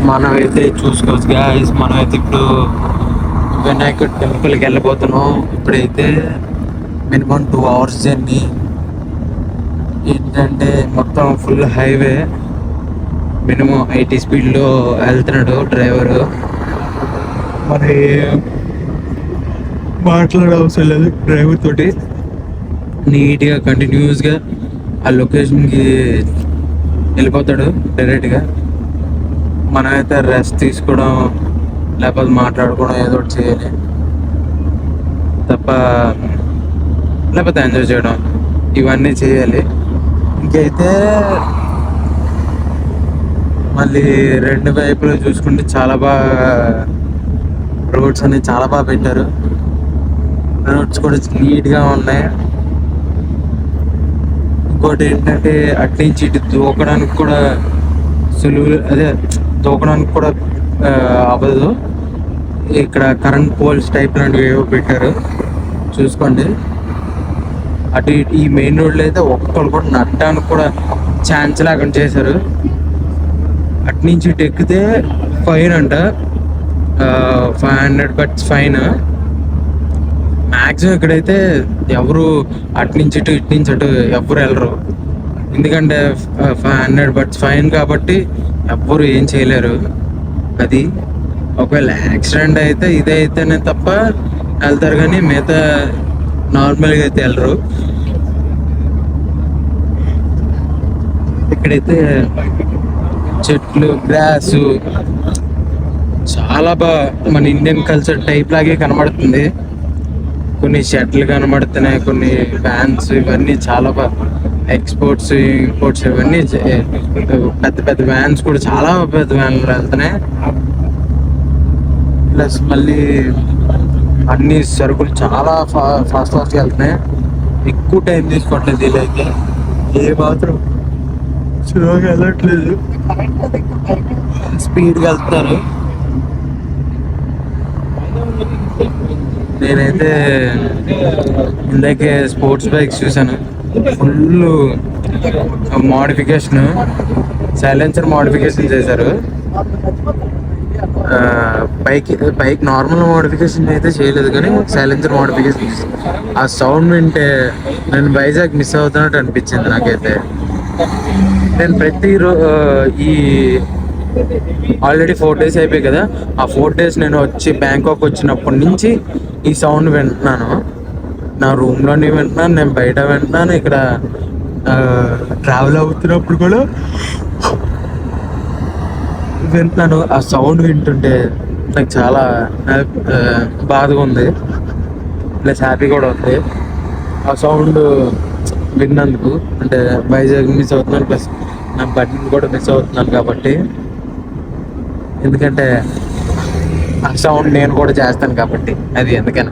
మనమైతే చూసుకోవచ్చు గాయస్, మనమైతే ఇప్పుడు వినాయకుడి టెంపుల్కి వెళ్ళిపోతున్నాం. ఇప్పుడైతే మినిమం 2 hours జర్నీ. ఏంటంటే మొత్తం ఫుల్ హైవే, మినిమం 80 స్పీడ్లో వెళ్తున్నాడు డ్రైవరు. మరి మాట్లాడే అవసరం లేదు డ్రైవర్ తోటి, నీట్గా కంటిన్యూస్గా ఆ లొకేషన్కి వెళ్ళిపోతాడు డైరెక్ట్గా. మనమైతే రెస్ట్ తీసుకోవడం లేకపోతే మాట్లాడుకోవడం ఏదో ఒకటి చేయాలి తప్ప, లేకపోతే ఎంజాయ్ చేయడం, ఇవన్నీ చేయాలి. ఇంకైతే మళ్ళీ 2 వైపులు చూసుకుంటే చాలా బాగా రోడ్స్ అనేవి చాలా బాగా పెట్టారు. రోడ్స్ కూడా నీట్గా ఉన్నాయి. ఇంకోటి ఏంటంటే అట్నుంచి ఇటు దూకడానికి కూడా సులువు, అదే దూకడానికి కూడా అవ్వదు. ఇక్కడ కరెంట్ పోల్స్ టైప్ లాంటివి ఏవో పెట్టారు, చూసుకోండి. అటు ఈ మెయిన్ రోడ్లో అయితే ఒక్కరు కూడా నట్టడానికి కూడా ఛాన్స్ లేకుండా చేశారు. అట్నుంచి ఇటు ఎక్కితే ఫైన్ అంట, 500 bucks ఫైన్. మ్యాక్సిమం ఇక్కడైతే ఎవరు అట్నుంచి ఇటు ఇటు అటు ఎవరు వెళ్ళరు, ఎందుకంటే 500 bucks ఫైన్ కాబట్టి ఎవ్వరు ఏం చేయలేరు. అది ఒకవేళ యాక్సిడెంట్ అయితే ఇదైతేనే తప్ప వెళ్తారు, కానీ మిగతా నార్మల్గా అయితే వెళ్ళరు. ఇక్కడైతే చెట్లు, గ్రాసు చాలా బాగా మన ఇండియన్ కల్చర్ టైప్ లాగే కనబడుతుంది. కొన్ని షర్ట్లు కనబడుతున్నాయి, కొన్ని ఫ్యాన్స్, ఇవన్నీ చాలా బాగా ఎక్స్పోర్ట్స్ ఇంపోర్ట్స్ ఇవన్నీ పెద్ద పెద్ద వ్యాన్స్ కూడా చాలా పెద్ద వ్యాన్లు వెళ్తున్నాయి. ప్లస్ మళ్ళీ అన్ని సరుకులు చాలా ఫాస్ట్గా వెళ్తున్నాయి. ఎక్కువ టైం తీసుకోవట్లేదు వీళ్ళైతే, ఏ మాత్రం స్లోగా వెళ్ళట్లేదు, స్పీడ్గా వెళ్తారు. నేనైతే ఇందాకే స్పోర్ట్స్ బైక్స్ చూసాను, ఫుల్ మోడిఫికేషన్, సైలెన్సర్ మోడిఫికేషన్ చేశారు. బైక్ నార్మల్ మోడిఫికేషన్ అయితే చేయలేదు, కానీ సైలెన్సర్ మోడిఫికేషన్. ఆ సౌండ్ వింటే నేను వైజాగ్ మిస్ అవుతున్నట్టు అనిపించింది నాకైతే. నేను ఈ ఆల్రెడీ 4 days అయిపోయాయి కదా, ఆ 4 days నేను వచ్చి బ్యాంకాక్ వచ్చినప్పటి నుంచి ఈ సౌండ్ వింటున్నాను. నా రూమ్లోనే వింటున్నాను, నేను బయట వింటున్నాను, ఇక్కడ ట్రావెల్ అవుతున్నప్పుడు కూడా వింటున్నాను. ఆ సౌండ్ వింటుంటే నాకు చాలా బాధగా ఉంది, ప్లస్ హ్యాపీ కూడా ఉంది. ఆ సౌండ్ విన్నందుకు, అంటే వైజాగ్ మిస్ అవుతున్నాను, ప్లస్ నా బడ్డీని కూడా మిస్ అవుతున్నాను కాబట్టి. ఎందుకంటే ఆ సౌండ్ నేను కూడా చేస్తాను కాబట్టి, అది ఎందుకని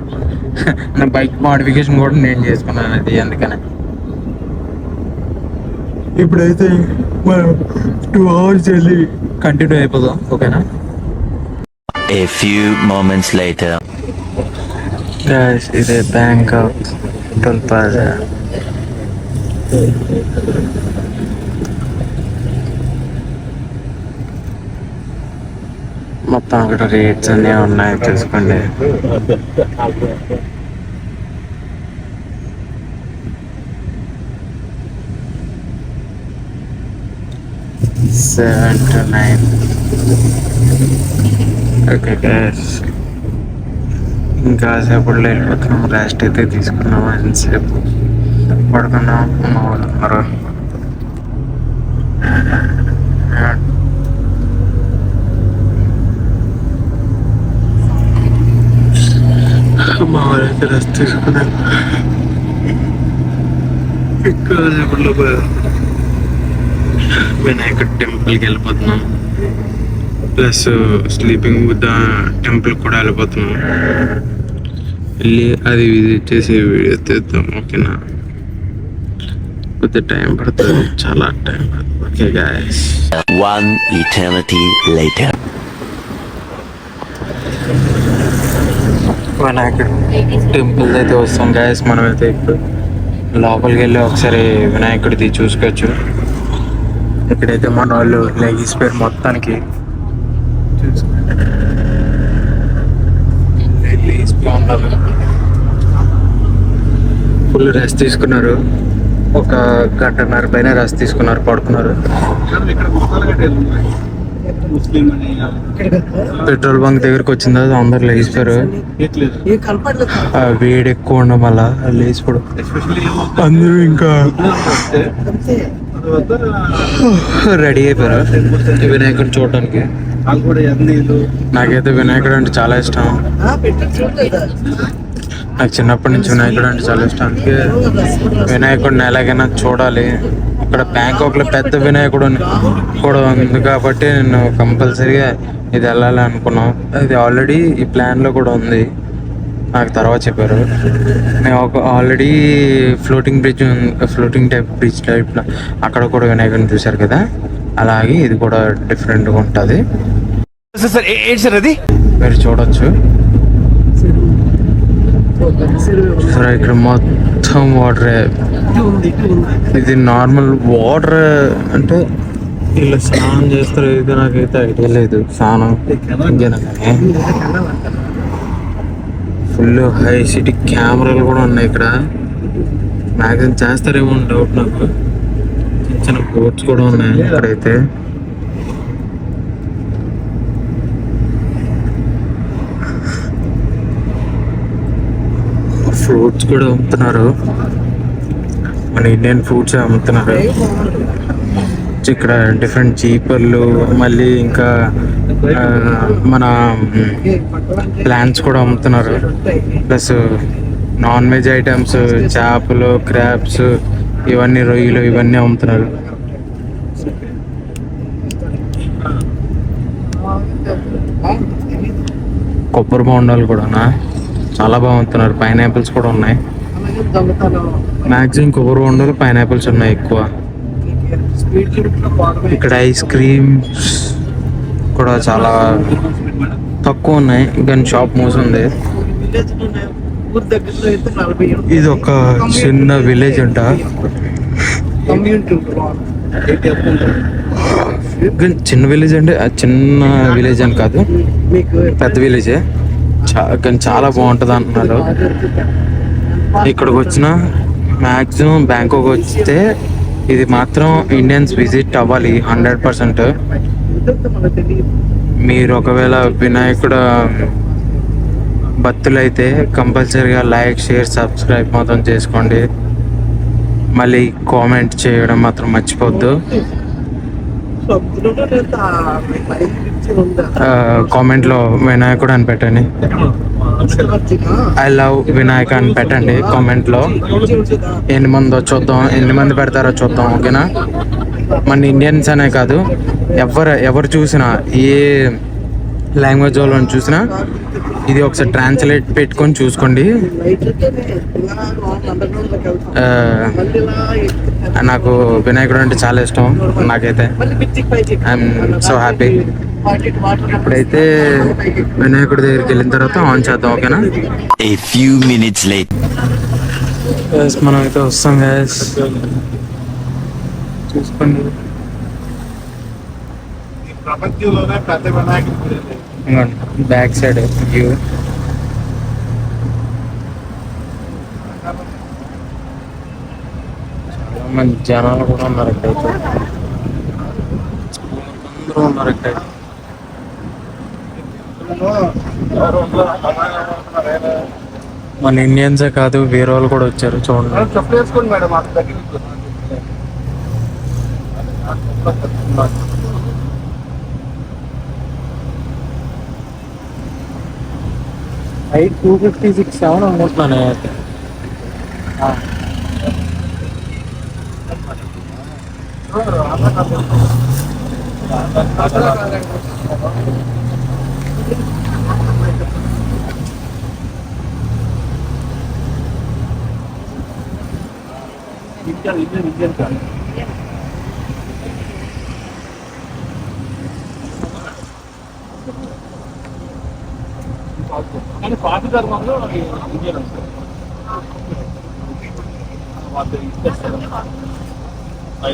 నా బైక్ మోడిఫికేషన్ కూడా నేను చేసుకున్నాను, అది ఎందుకని. ఇప్పుడైతే మనం 2 hours వెళ్ళి కంటిన్యూ అయిపోదాం, ఓకేనా? A few moments later. Guys, ఇదే బ్యాంకాక్ టోల్ ప్లాజా. మొత్తం అక్కడ రేట్స్ అన్నీ ఉన్నాయి, చూసుకోండి. $7 to $9. ఓకే గైస్, ఇంకా సేపట్లో వెళ్ళిపోతున్నాం. రెస్ట్ అయితే తీసుకున్నాం, ఎంతసేపు పడుకున్నాం. మా వాళ్ళు ఉన్నారు, మా వాళ్ళైతే రెస్ట్ తీసుకున్నాం. ఇంకా సేపట్లో వినాయకుడి టెంపుల్కి వెళ్ళిపోతున్నాం, ప్లస్ స్లీపింగ్ బుద్ధ టెంపుల్ కూడా వెళ్ళిపోతున్నాం. వెళ్ళి అది విజిట్ చేసి వీడియో తీద్దాం, ఓకేనా? కొద్దిగా టైం పడుతుంది, చాలా టైం పడుతుంది. Okay guys. One eternity later. వినాయకుడు టెంపుల్ అయితే వస్తాం గాయస్. మనమైతే ఇప్పుడు లోపలికి వెళ్ళి ఒకసారి వినాయకుడిది చూసుకోవచ్చు. ఇక్కడైతే మన వాళ్ళు లెగిసిపోయారు మొత్తానికి. ఫుల్ రెస్ట్ తీసుకున్నారు. ఒక గంటన్నర పైన రెస్ట్ తీసుకున్నారు, పడుకున్నారు. పెట్రోల్ బంక్ దగ్గరకు వచ్చిన తర్వాత అందరు లేచిపోయారు. వేడి ఎక్కువ ఉండడం వల్ల లేచిపోడు. అందరూ ఇంకా రెడీ అయిపోయారు వినాయకుడిని చూడటానికి. నాకైతే వినాయకుడు అంటే చాలా ఇష్టం. నాకు చిన్నప్పటి నుంచి వినాయకుడు అంటే చాలా ఇష్టం. అందుకే వినాయకుడిని ఎలాగైనా చూడాలి. ఇక్కడ బ్యాంకాక్ లో పెద్ద వినాయకుడు కూడా ఉంది కాబట్టి నేను కంపల్సరీగా ఇది వెళ్ళాలి అనుకున్నాం. ఇది ఆల్రెడీ ఈ ప్లాన్ లో కూడా ఉంది, నాకు తర్వాత చెప్పారు. మేము ఒక already floating type bridge type అక్కడ కూడా వినాయకుడిని చూశారు కదా, అలాగే ఇది కూడా డిఫరెంట్గా ఉంటుంది. మీరు చూడొచ్చు. సరే ఇక్కడ మొత్తం వాటరే. ఇది నార్మల్ వాటర్ అంటే వీళ్ళు స్నానం చేస్తారు. ఇది నాకైతే ఐడియా లేదు స్నానం. ఫుల్ హై సిటీ కెమెరాలు కూడా ఉన్నాయి ఇక్కడ. మ్యాక్సిమం చేస్తారేమో డౌట్ నాకు. చిన్న చిన్న బోట్స్ కూడా ఉన్నాయి ఇక్కడైతే. ఫ్రూట్స్ కూడా అమ్ముతున్నారు, మన ఇండియన్ ఫ్రూట్స్ అమ్ముతున్నారు. ఇక్కడ డిఫరెంట్ చీపర్లు, మళ్ళీ ఇంకా మన ప్లాంట్స్ కూడా అమ్ముతున్నారు. ప్లస్ నాన్ వెజ్ ఐటమ్స్, చేపలు, క్రాబ్స్, ఇవన్నీ రొయ్యలు ఇవన్నీ అమ్ముతున్నారు. కొబ్బరి బొండాలు కూడా చాలా బాగుంటున్నారు. పైనాపిల్స్ కూడా ఉన్నాయి. మ్యాక్సిమం కొబ్బరి బొండాలు, పైనాపిల్స్ ఉన్నాయి ఎక్కువ. ఇక్కడ ఐస్ క్రీమ్స్ కూడా చాలా తక్కువ ఉన్నాయి, కానీ షాప్ మూసింది. ఇది ఒక చిన్న విలేజ్ అంట. చిన్న విలేజ్ అంటే చిన్న విలేజ్ అని కాదు, పెద్ద విలేజే, కానీ చాలా బాగుంటుంది అంటున్నారు. ఇక్కడికి వచ్చిన మ్యాక్సిమం బ్యాంకాక్ వస్తే ఇది మాత్రం ఇండియన్స్ విజిట్ అవ్వాలి 100%. మీరు ఒకవేళ వినాయకుడు భక్తులైతే కంపల్సరీగా లైక్, షేర్, సబ్స్క్రైబ్ మాత్రం చేసుకోండి. మళ్ళీ కామెంట్ చేయడం మాత్రం మర్చిపోద్దు. కామెంట్లో వినాయకుడు అని పెట్టండి, ఐ లవ్ వినాయక్ అని పెట్టండి కామెంట్లో. ఎన్ని మందో చూద్దాం, ఎన్ని మంది పెడతారో చూద్దాం. ఓకేనా? మన ఇండియన్స్ అనే కాదు, ఎవరు చూసినా, ఏ లాంగ్వేజ్ వాళ్ళని చూసినా ఇది ఒకసారి ట్రాన్స్లేట్ పెట్టుకొని చూసుకోండి. నాకు వినాయకుడు అంటే చాలా ఇష్టం. నాకైతే ఐఎమ్ సో హ్యాపీ. ఇప్పుడైతే వినాయకుడి దగ్గరికి వెళ్ళిన తర్వాత ఆన్ చేద్దాం. ఓకేనా? A few minutes later. మనం అయితే వస్తాం గ్యాస్, చూసుకోండి. ప్రపంచంలోనే పెద్ద వినాయకుడు బ్యాక్ సైడ్ వ్యూ. చాలా మంది జనాలు కూడా ఉన్నారు ఇక్కడైతే. అందరూ ఉన్నారు ఇక్కడ. మన ఇండియన్సే కాదు, వేరే వాళ్ళు కూడా వచ్చారు. చూడండి, చెప్పేసుకోండి మేడం. 256 అమ్ముతున్నాను. కానీ పాత ధర్మంలో ఇండియన్ వస్తారు. వాళ్ళు ఇస్తారు,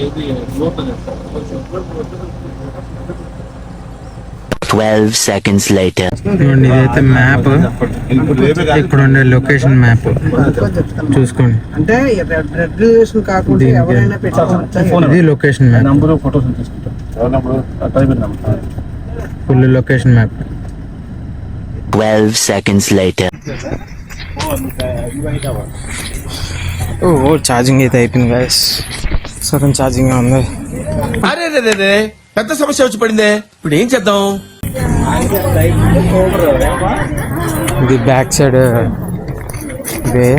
ఇది లోపల చేస్తారు. 12 seconds later. చూడండి, ఇదైతే మ్యాప్. ఇక్కడ ఉండే లొకేషన్ మ్యాప్ చూసుకోండి. అంటే రెడ్ రిలేషన్ కాకుండా ఎవరైనా పెట్టాలి. ఇది లొకేషన్ మ్యాప్, నంబర్ ఫోటోస్ తీసుకుంటాం. Full location map. 12 seconds later. ఓ ఛార్జింగ్ అయితే అయిపోయింది గాయస్. సగం ఛార్జింగ్ ఉంది. అరే రే పెద్ద సమస్య వచ్చి పడిందే, ఇప్పుడు ఏం చేద్దాం? ఇది బ్యాక్ సైడ్. ఇదే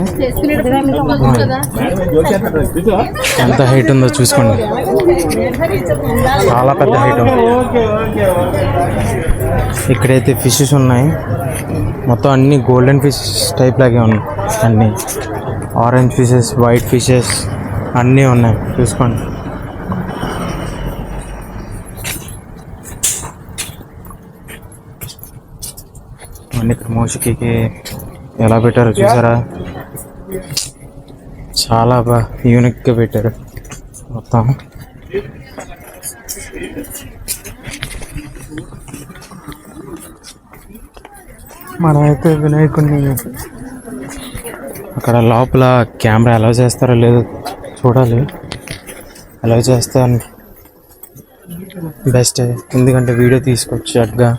ఎంత హైట్ ఉందో చూసుకోండి, చాలా పెద్ద హైట్ ఉంది. ఇక్కడైతే ఫిషెస్ ఉన్నాయి, మొత్తం అన్ని గోల్డెన్ ఫిష్ టైప్ లాగే ఉన్నాయి. అన్నీ ఆరెంజ్ ఫిషెస్, వైట్ ఫిషెస్ అన్నీ ఉన్నాయి చూసుకోండి. అన్ని ఇక్కడ మోషకి ఎలా పెట్టారో చూసారా, చాలా బాగా యూనిక్గా పెట్టారు మొత్తం. మనమైతే వినాయకుడిని అక్కడ లోపల కెమెరా అలౌ చేస్తారో లేదో చూడాలి. అలౌ చేస్తే బెస్ట్, ఎందుకంటే వీడియో తీసుకోవచ్చు అట్గా.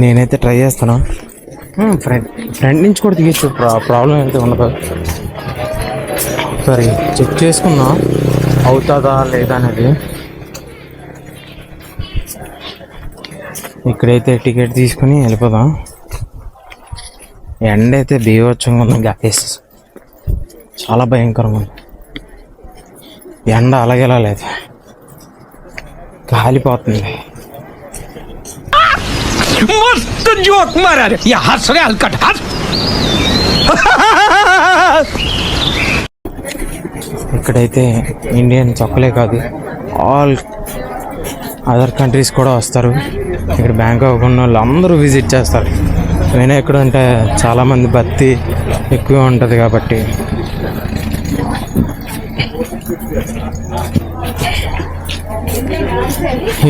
నేనైతే ట్రై చేస్తాను. ఫ్రంట్ నుంచి కూడా తీయచ్చు, ప్రాబ్లం అయితే ఉండదు. సరే చెక్ చేసుకుందాం అవుతుందా లేదా అనేది. ఇక్కడైతే టికెట్ తీసుకుని వెళ్ళిపోదాం. ఎండ అయితే బీభత్సంగా ఉంది గ్యాస్, చాలా భయంకరంగా ఉంది. ఎండ అలాగేలా లేదు, కాలిపోతుంది. ఇక్కడైతే ఇండియన్ ఒక్కలే కాదు, ఆల్ అదర్ కంట్రీస్ కూడా వస్తారు. ఇక్కడ బ్యాంకాక్ ఉన్న వాళ్ళు అందరూ విజిట్ చేస్తారు. వినాయకుడు అంటే చాలామంది భక్తి ఎక్కువ ఉంటుంది కాబట్టి.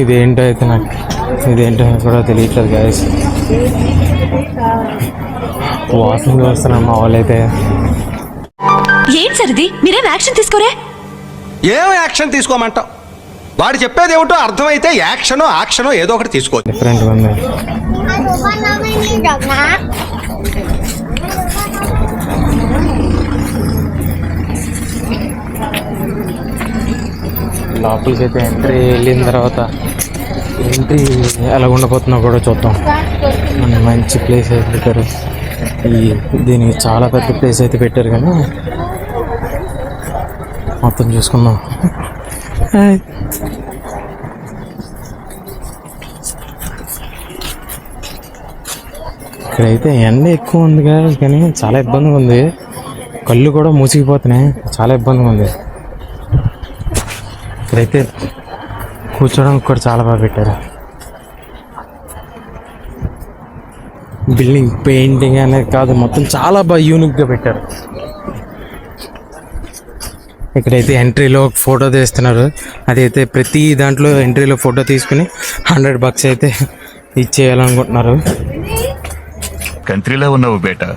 ఇదేంటో అయితే నాకు కూడా తెలియట్లేదు గాయస్. వాకింగ్ వస్తున్నాం మా వాళ్ళు అయితే. ఏం సరిది, మీరేం యాక్షన్ తీసుకోరే? ఏం యాక్షన్ తీసుకోమంటావు? వాడు చెప్పేది ఏమిటో అర్థమైతే యాక్షనో ఏదో ఒకటి తీసుకో. డిఫరెంట్గా ఉంది. లోపలికి అయితే ఎంట్రీ వెళ్ళిన తర్వాత ఎంట్రీ ఎలా ఉండబోతుందో కూడా చూద్దాం. మంచి ప్లేస్ అయితే పెట్టారు. దీనికి చాలా పెద్ద ప్లేస్ అయితే పెట్టారు, కానీ మొత్తం చూసుకుందాం. ఇక్కడైతే ఎండ ఎక్కువ ఉంది కానీ చాలా ఇబ్బందిగా ఉంది. కళ్ళు కూడా మూసిపోతున్నాయి, చాలా ఇబ్బందిగా ఉంది. ఇక్కడైతే కూర్చోడానికి కూడా చాలా బాగా పెట్టారు. బిల్డింగ్ పెయింటింగ్ అనేది కాదు, మొత్తం చాలా బాగా యూనిక్గా పెట్టారు. ఇక్కడైతే ఎంట్రీలో ఫోటో తీస్తున్నారు. అదైతే ప్రతి దాంట్లో ఎంట్రీలో ఫోటో తీసుకుని $100 అయితే ఇచ్చేయాలనుకుంటున్నారు. కంట్రీలో ఉన్నావు బేటా.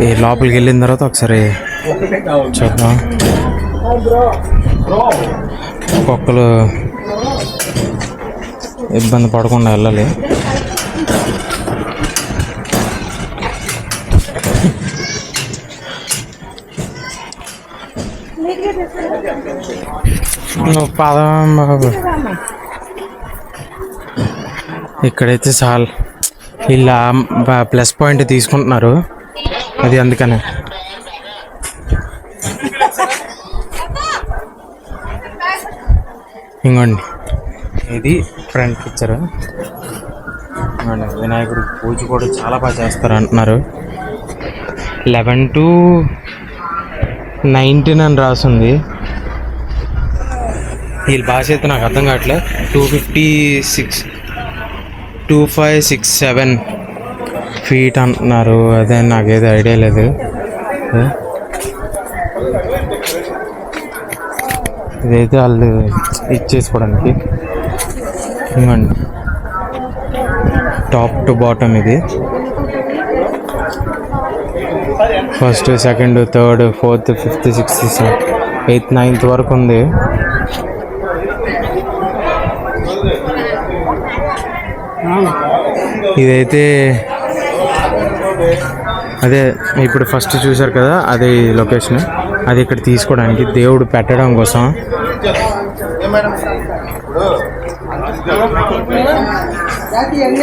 ఈ లోపలికి వెళ్ళిన తర్వాత ఒకసారి చూద్దాం. ఒక్కొక్కరు ఇబ్బంది పడకుండా వెళ్ళాలి. పదం బాబు. ఇక్కడైతే చాలా ఇలా ప్లస్ పాయింట్ తీసుకుంటున్నారు, అది అందుకనే. ఇంకోండి ఇది ఫ్రంట్ పిక్చర్. వినాయకుడు పూజ కూడా చాలా బాగా చేస్తారు అంటున్నారు. 11 to 19 అని రాస్తుంది. వీళ్ళ భాష అయితే నాకు అర్థం కావట్లే. 256, 2567 ఫీట్ అంటున్నారు, అదే నాకేదో ఐడియా లేదు. ఇదైతే వాళ్ళు ఇచ్చేసుకోవడానికి ఇవ్వండి, టాప్ టు బాటమ్. ఇది first, second, third, fourth, fifth, sixth, seventh, eighth, ninth వరకు ఉంది. ఇదైతే అదే ఇప్పుడు ఫస్ట్ చూసారు కదా, అదే లొకేషన్. అది ఇక్కడ తీసుకోవడానికి, దేవుడు పెట్టడం కోసం.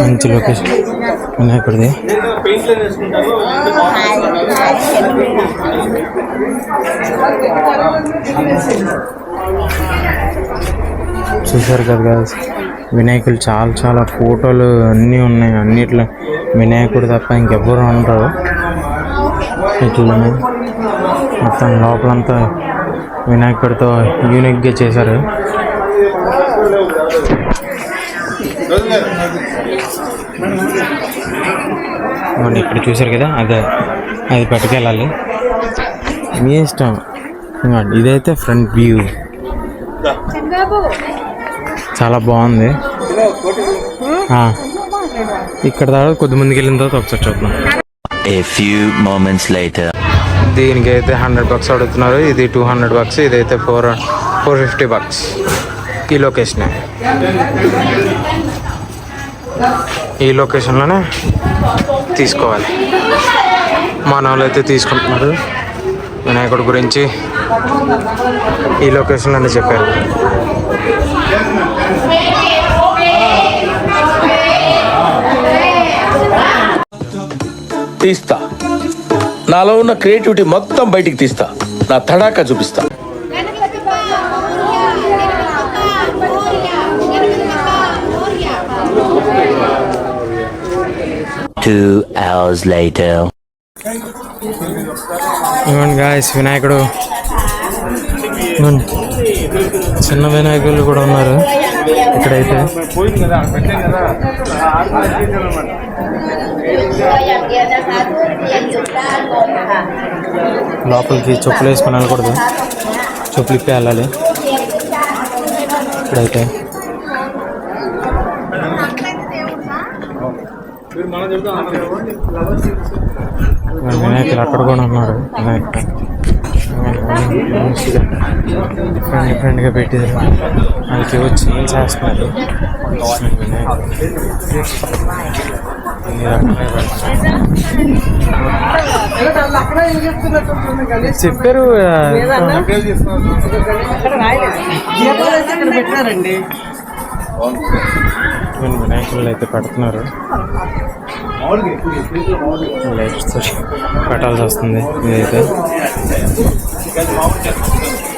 మంచి లొకేషన్ వినాయకుడిది. చూసారు కదా guys, వినాయకులు చాలా చాలా ఫోటోలు అన్నీ ఉన్నాయి. అన్నిట్లో వినాయకుడు తప్ప ఇంకెవ్వరు ఉండరు. ఇట్లా మొత్తం లోపలంతా వినాయకుడితో యూనిక్గా చేశారు. ఇక్కడ చూసారు కదా, అది పట్టుకెళ్ళాలి, మీ ఇష్టం. ఇదైతే ఫ్రంట్ వ్యూ, చాలా బాగుంది. ఇక్కడ తర్వాత కొద్ది ముందుకు వెళ్ళిన తర్వాత ఒకసారి చూద్దాం. A few moments later. దీనికైతే $100 అడుగుతున్నారు. ఇది $200, ఇదైతే $450 ఈ లొకేషన్. ఈ లొకేషన్లోనే తీసుకోవాలి. మన వాళ్ళు అయితే తీసుకుంటున్నారు. వినాయకుడి గురించి ఈ లొకేషన్లోనే చెప్పారు. తీస్తా, నాలో ఉన్న క్రియేటివిటీ మొత్తం బయటికి తీస్తా, నా తడాకా చూపిస్తా. 2 hours later. ఇవ్వండి గాయస్, వినాయకుడు, చిన్న వినాయకులు కూడా ఉన్నారు ఇక్కడైతే. లోపలికి చెప్పులు వేసుకొని వెళ్ళకూడదు, చెప్పులు ఇప్పి వెళ్ళాలి ఇక్కడైతే. వినాయకులు అక్కడ కూడా ఉన్నారు. వినాయకుడు డిఫరెంట్గా పెట్టారు. వాళ్ళకి వచ్చి ఏం చేస్తున్నారు, చెప్పారు. వినాయకులు అయితే పెడుతున్నారు. లైట్స్ పెట్టాల్సి వస్తుంది. ఇదైతే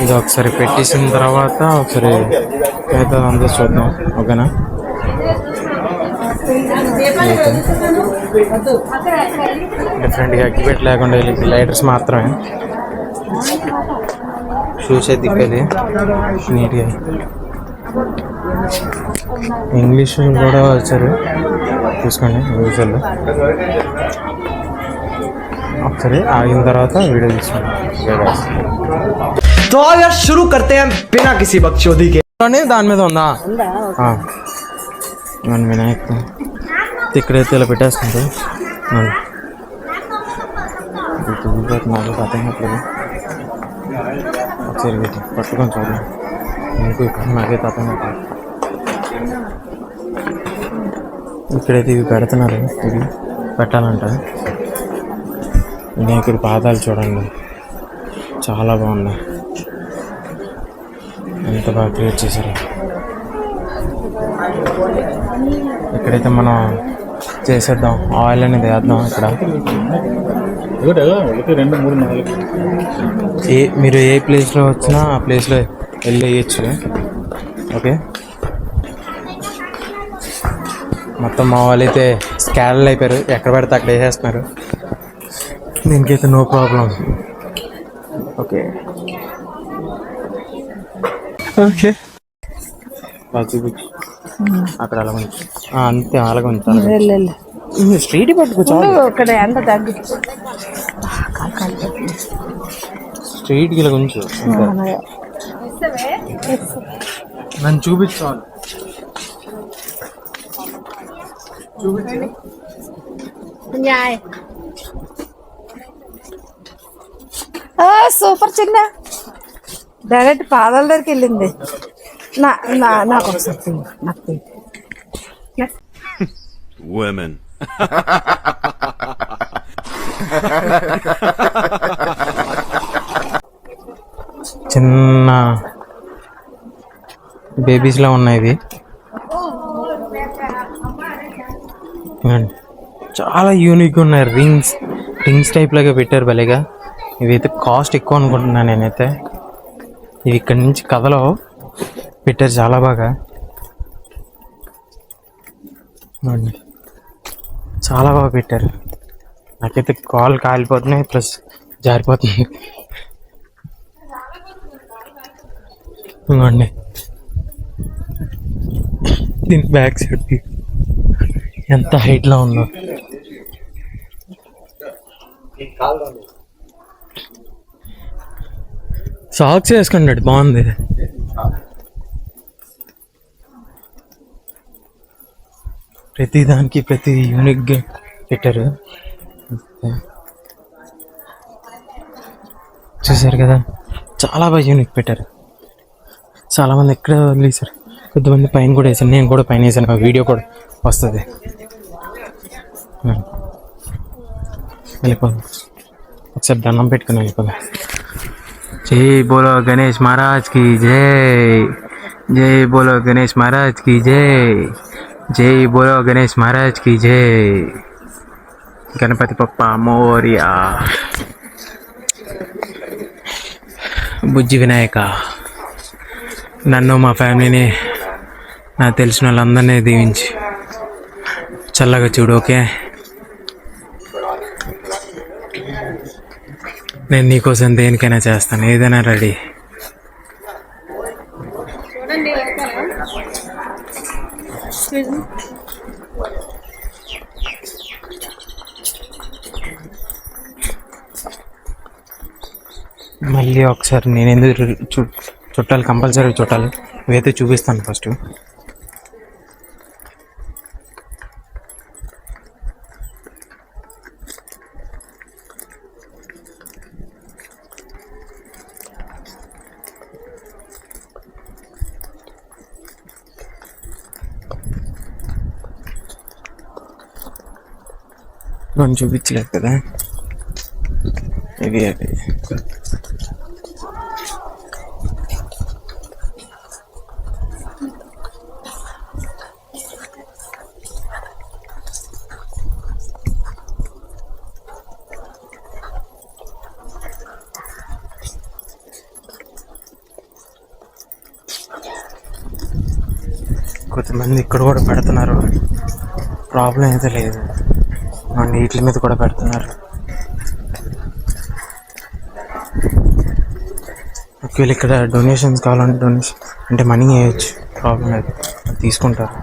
ఇది ఒకసారి పెట్టేసిన తర్వాత ఒకసారి మిగతా అంతా చూద్దాం, ఓకేనా? డిఫరెంట్గా అగ్గిపెట్టి లేకుండా లైటర్స్ మాత్రమే. చూసే దిక్కది నీట్గా. ఇంగ్లీష్ కూడా వచ్చారు, చూసుకోండి విజువల్. ఒకసారి ఆగిన తర్వాత వీడియో తీసుకోండి. तो यार शुरू करते हैं बिना किसी बकचोदी के. దాని మీద ఉందా వినాయకుడు ఇక్కడైతే ఇలా పెట్టేస్తుంది. నాకు అర్థమైనట్లేదు, ఒకసారి పట్టుకొని చూడండి. మీకు ఇప్పుడు నాకైతే అర్థమైనట్లేదు. ఇక్కడైతే ఇవి పెడుతున్నారు, ఇవి పెట్టాలంట. వినాయకుడి పాదాలు చూడండి, చాలా బాగున్నాయి. ఎంత బాగా క్రియేట్ చేశారు. ఇక్కడైతే మనం చేసేద్దాం, ఆయిల్ అనేది వేద్దాం. ఇక్కడ మీరు ఏ ప్లేస్లో వచ్చినా ఆ ప్లేస్లో వెళ్ళి వేయచ్చు, ఓకే? మొత్తం మా వాళ్ళు అయితే స్కాడల్ అయిపోయారు, ఎక్కడ పడితే అక్కడ వేసేస్తున్నారు. దీనికైతే నో ప్రాబ్లం, ఓకే ఓకే. అక్కడ అలాగ అంతే, అలాగ ఉంచాలి. స్ట్రీట్ పట్టుకో ఇక్కడ ఎంత తగ్గి స్ట్రీట్ కి ఇలా కొంచెం నన్ను చూపించాలి. సూపర్ చిన్న డైరెక్ట్ పాదాల దగ్గరికి వెళ్ళింది. నాకు ఒకసారి నాకు Women. చిన్న బేబీస్ లా ఉన్నాయి ఇవి. చాలా యూనిక్ ఉన్నాయి. రింగ్స్ టైప్ లాగా పెట్టారు భలేగా. ఇవైతే కాస్ట్ ఎక్కువ అనుకుంటున్నాను నేనైతే. ఇవి ఇక్కడి నుంచి కథలో పెట్టారు చాలా బాగా. చాలా బాగా పెట్టారు. నాకైతే కాల్ కాలిపోతున్నాయి ప్లస్ జారిపోతుంది. ఇంకోండి దీని బ్యాక్ సైడ్ ఎంత హైట్లో ఉందో. సాక్స్ వేసుకున్నాడు బాగుంది. ప్రతి దానికి ప్రతి యూనిక్గా పెట్టారు. చూసారు కదా, చాలా బాగా యూనిక్ పెట్టారు. చాలామంది ఎక్కడ వదిలేసారు, కొంతమంది పైన కూడా వేసాను. నేను కూడా పైన వేసాను, ఆ వీడియో కూడా వస్తుంది. వెళ్ళిపోదాం, ఒకసారి దండం పెట్టుకుని వెళ్ళిపోదాం. జై బోలో గణేష్ మహారాజ్ కి జై, జై బోలో గణేష్ మహారాజ్ కి జై, జై బోలో గణేష్ మహారాజ్ కి జై. గణపతి పప్ప మోరియా. బుజ్జి వినాయక, నన్ను మా ఫ్యామిలీని నాకు తెలిసిన వాళ్ళందరినీ దీవించి చల్లగా చూడు. ఓకే, నేను నీకోసం దేనికైనా చేస్తాను, ఏదైనా రెడీ. మళ్ళీ ఒకసారి నేను ఎందుకు చుట్టాలు కంపల్సరీ చుట్టాలి ఇవైతే చూపిస్తాను ఫస్ట్. మనం చూపించలేదు కదా ఇది. అది కొంతమంది ఇక్కడ కూడా పెడుతున్నారు, ప్రాబ్లం అయితే లేదు. వీటి మీద కూడా పెడుతున్నారు. ఒకవేళ ఇక్కడ డొనేషన్స్ కావాలంటే డొనేషన్ అంటే మనీ వేయచ్చు, ప్రాబ్లం లేదు, తీసుకుంటారు.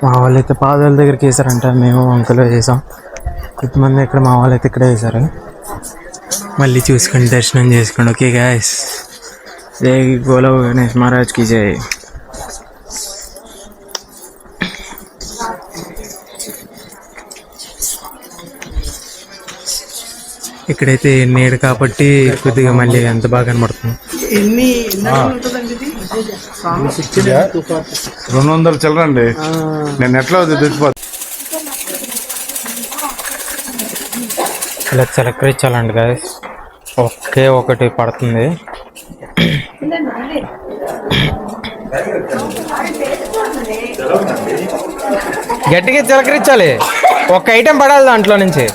మా వాళ్ళైతే పాదాల దగ్గరికి వేసారంట, మేము అంకలో వేసాం. కొంతమంది ఇక్కడ మా వాళ్ళైతే ఇక్కడే వేసారు. మళ్ళీ చూసుకోండి, దర్శనం చేసుకోండి. ఓకే గాయస్, జై బోలో గణేష్ మహారాజ్ కి జై. ఇక్కడైతే నీడ కాబట్టి కొద్దిగా మళ్ళీ ఎంత బాగా కనబడుతుంది. 200 చిల్లరండి. నేను ఎట్లా తెచ్చిపోతా. ఇలా చిలకరించాలండి గాయస్, ఒకే ఒకటి పడుతుంది. గట్టిగా చిలకరించాలి, ఒక ఐటెం పడాలి దాంట్లో నుంచి.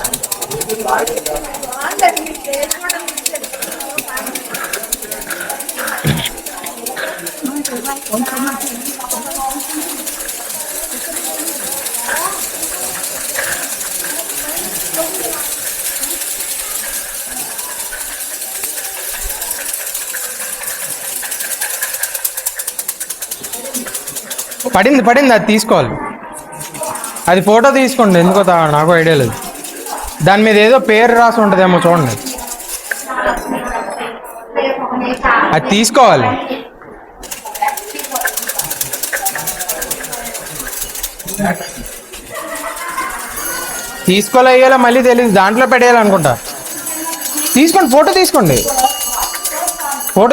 పడింది అది తీసుకోవాలి. అది ఫోటో తీసుకోండి, ఎందుకో నాకు ఐడియా లేదు. దాని మీద ఏదో పేరు రాసి ఉంటుందేమో చూడండి, అది తీసుకోవాలి. తీసుకోలే అయ్యేలా మళ్ళీ తెలియదు, దాంట్లో పెట్టేయాలనుకుంటా. తీసుకోండి, ఫోటో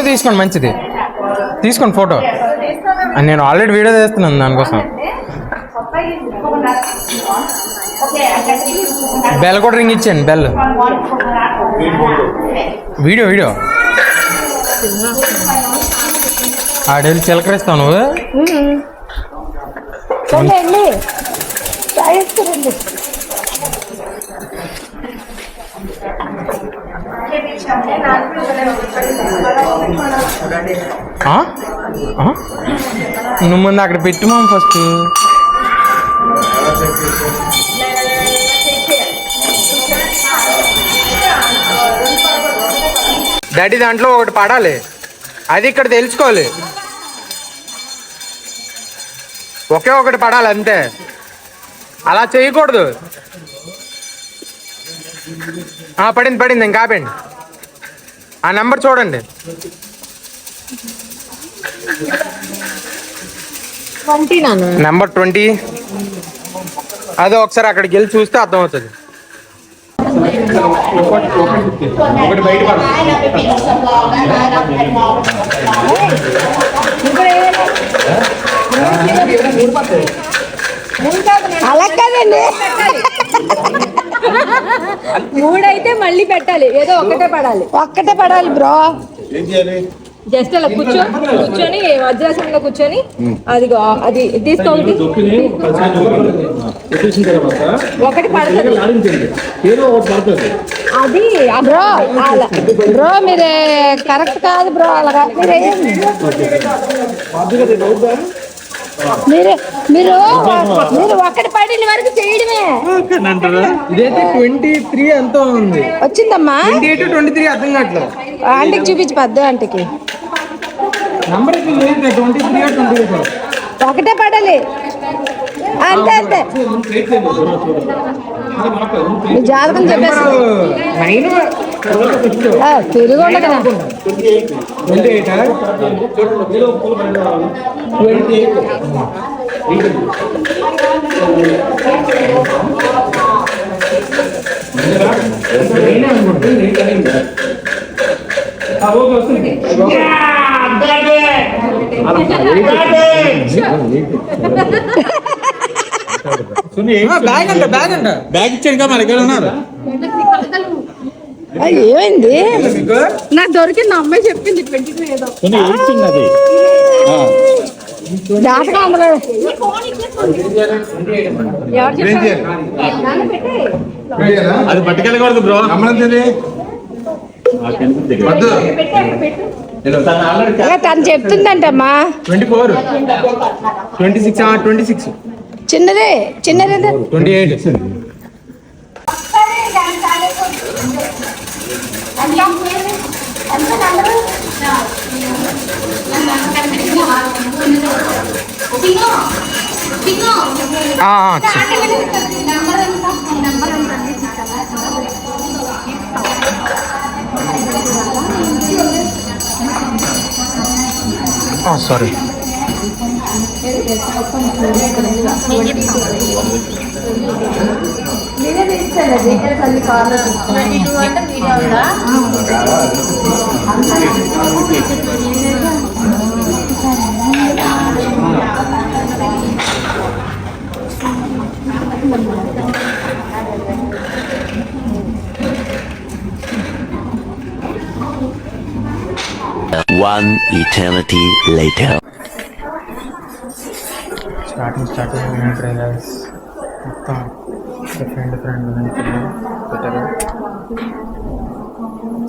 తీసుకోండి మంచిది. తీసుకోండి ఫోటో. నేను ఆల్రెడీ వీడియో చేస్తున్నాను దానికోసం. బెల్ కూడా రింగ్ ఇచ్చాను, బెల్. వీడియో ఆడెళ్ళి చిలకరిస్తావు నువ్వు. నువ్వు ముందు అక్కడ పెట్టుమా ఫస్ట్. డాడీ దాంట్లో ఒకటి పడాలి, అది ఇక్కడ తెలుసుకోవాలి. ఒకే ఒకటి పడాలి అంతే, అలా చేయకూడదు. పడింది ఇంకా ఆపండి. ఆ నెంబర్ చూడండి. నెంబర్ 20. అదే ఒకసారి అక్కడికి వెళ్ళి చూస్తే అర్థమవుతుంది. అలా కాదండి, 3 అయితే మళ్ళీ పెట్టాలి, ఏదో ఒక్కటే పడాలి బ్రో. జస్ట్ అలా కూర్చొని వజ్రాసనంలో కూర్చొని అదిగో అది తీసుకోండి. ఒకటి పడుతుంది అది బ్రో మీరే కరెక్ట్ కాదు బ్రో, అలాగా మీరు ఒక్కటి పడిన వరకు చేయడమే. ఇదైతే 23 ఎంతో ఉంది, వచ్చిందమ్మా. 28 23 అర్థం కావట్లేదు. ఆంటీకి చూపించి పెద్ద ఆంటీకి నంబర్ 23 ఒకటే పడాలి అంతే. మీ జాతకం చెప్పేసి తిరిగి ఉండదు కదా. 28. బ్యాగ్ ఇచ్చాను మన దగ్గర ఉన్నారు. ఏమైంది? నాకు దొరికింది, అమ్మాయి చెప్పింది 22 ఏదో. జాతకం అందరూ అది పట్టుకెళ్ళకూడదు బ్రో. తను చెప్తుందంటమ్మా. 24 26 చిన్నదే 28. Sorry. One eternity later. Starting trailers మొత్తం డిఫరెంట్ పెట్టారు.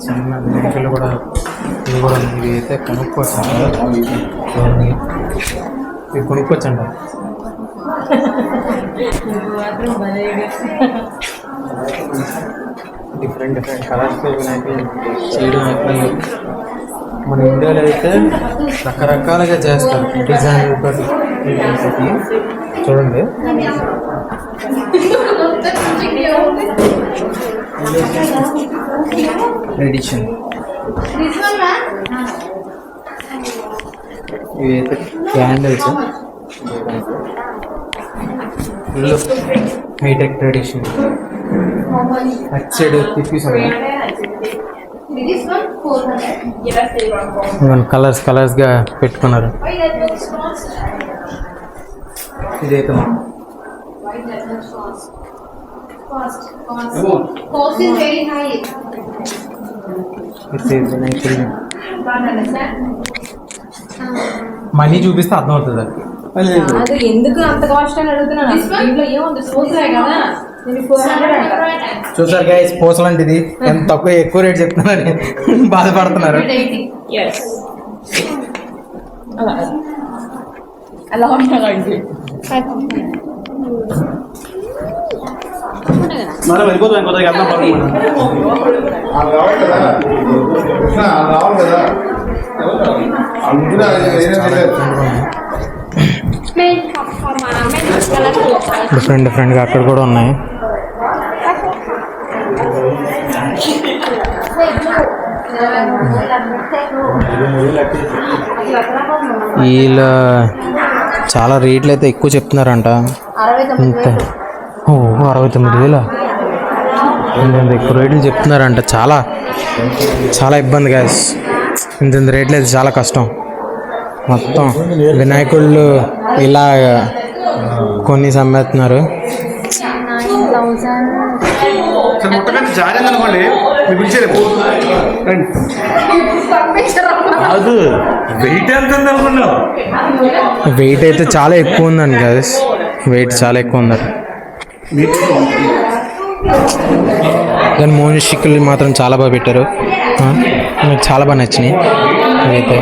సినిమా లింకులు కూడా ఇవి కూడా ఇవి అయితే కొనుక్కోవచ్చండి. ఇవి కొనుక్కోవచ్చండి. డిఫరెంట్ కలర్స్ వినాయకులు చేయడం మన ఇండియాలో అయితే రకరకాలుగా చేస్తారు డిజైన్ తోటి. చూడండి ఎడిషన్ ఇవైతే క్యాండిల్స్ ఫుల్ హైటెక్ ట్రెడిషన్. అటు సైడ్ తిప్పేసాను కలర్స్ గా పెట్టుకున్నారు. ఇదైతే మనీ చూపిస్తే అర్థం అవుతుంది అది ఎందుకు అంత కాస్ట్ అని అడుగుతున్నాను. దీంట్లో ఏముంది సోసులే కదా. చూసారు గైస్ పూసలు అంటే ఇది ఎంత తక్కువ ఎక్కువ రేట్ చెప్తున్నారని బాధపడుతున్నారు. అలా ఉండాలి. డిఫరెంట్ గా అక్కడ కూడా ఉన్నాయి. వీళ్ళు చాలా రేట్లు అయితే ఎక్కువ చెప్తున్నారంట. ఇంత 69,000 ఎక్కువ రేట్లు చెప్తున్నారంట. చాలా ఇబ్బంది గాయస్. ఇంత రేట్లు అయితే చాలా కష్టం. మొత్తం వినాయకుళ్ళు ఇలా కొన్ని సమ్మేస్తున్నారు. వెయిట్ అయితే చాలా ఎక్కువ ఉందండి గాయస్. వెయిట్ చాలా ఎక్కువ ఉందట. కానీ మోనిషికల్ మాత్రం చాలా బాగా పెట్టారు. నాకు చాలా బాగా నచ్చినాయి. అయితే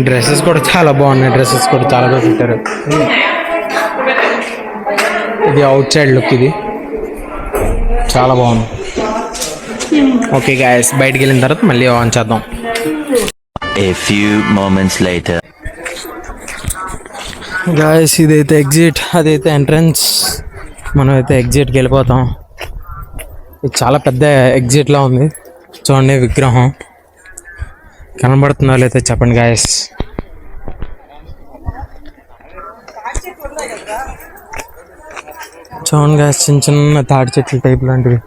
డ్రెస్సెస్ కూడా చాలా బాగున్నాయి. డ్రెస్సెస్ కూడా చాలా బాగా పెట్టారు. ఇది అవుట్ సైడ్ లుక్. ఇది చాలా బాగుంది. ఓకే గాయస్, బయటికి వెళ్ళిన తర్వాత మళ్ళీ ఆన్ చేద్దాం. A few moments later. Guys ఇదైతే ఎగ్జిట్, అదైతే ఎంట్రన్స్. మనం అయితే ఎగ్జిట్కి వెళ్ళిపోతాం. ఇది చాలా పెద్ద ఎగ్జిట్లా ఉంది. చూడండి విగ్రహం కనబడుతుందో లేదో చెప్పండి గాయస్. చూడండి గాయస్, చిన్న తాడి చెట్ల టైప్ లాంటివి.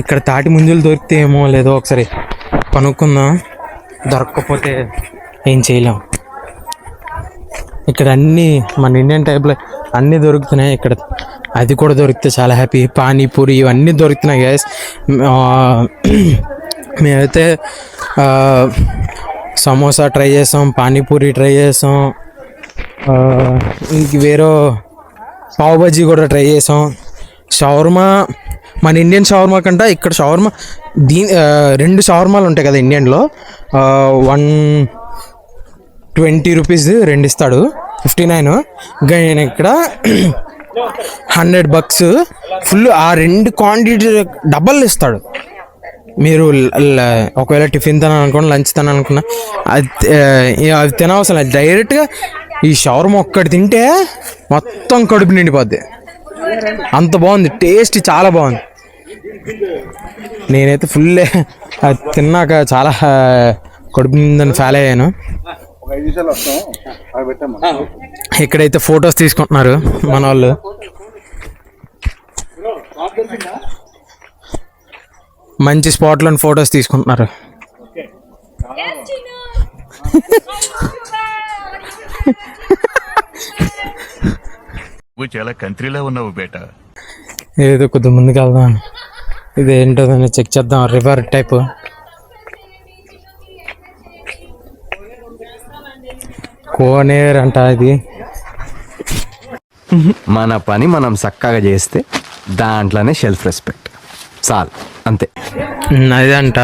ఇక్కడ తాటి ముంజులు దొరికితే ఏమో లేదో ఒకసారి కనుక్కుందాం. దొరకకపోతే ఏం చేయలేం. ఇక్కడ అన్నీ మన ఇండియన్ టైప్లో అన్నీ దొరుకుతున్నాయి. ఇక్కడ అది కూడా దొరికితే చాలా హ్యాపీ. పానీపూరి ఇవన్నీ దొరుకుతున్నాయి గ్యాస్. మేమైతే సమోసా ట్రై చేసాం, పానీపూరి ట్రై చేసాం, ఇంక వేరే పావ్ బజ్జీ కూడా ట్రై చేసాం. షవర్మా మన ఇండియన్ షవర్మా కంటే ఇక్కడ షవర్మా రెండు షవర్మాలు ఉంటాయి కదా ఇండియన్లో. 120 రూపీస్ రెండు ఇస్తాడు, 59. కానీ ఇక్కడ $100 ఫుల్. ఆ రెండు క్వాంటిటీ డబల్ ఇస్తాడు. మీరు ఒకవేళ టిఫిన్ తినాలనుకోండి, లంచ్ తినాలనుకున్నా అది తినవసరం. డైరెక్ట్గా ఈ షవర్మా ఒక్కటి తింటే మొత్తం కడుపు నిండిపోద్ది. అంత బాగుంది, టేస్ట్ చాలా బాగుంది. నేనైతే ఫుల్ అది తిన్నాక చాలా కడుపు నిందని ఫీల్ అయ్యాను. ఇక్కడైతే ఫొటోస్ తీసుకుంటున్నారు మన వాళ్ళు. మంచి స్పాట్లో ఫొటోస్ తీసుకుంటున్నారు. చాలా కంట్రీలో ఉన్నావు బేటా. ఏదో కొద్ది ముందుకు వెళ్దాం. ఇది ఏంటో చెక్ చేద్దాం. River type. కోనేరు అంట ఇది. మన పని మనం చక్కగా చేస్తే దాంట్లోనే సెల్ఫ్ రెస్పెక్ట్ చాలు, అంతే. అదంట.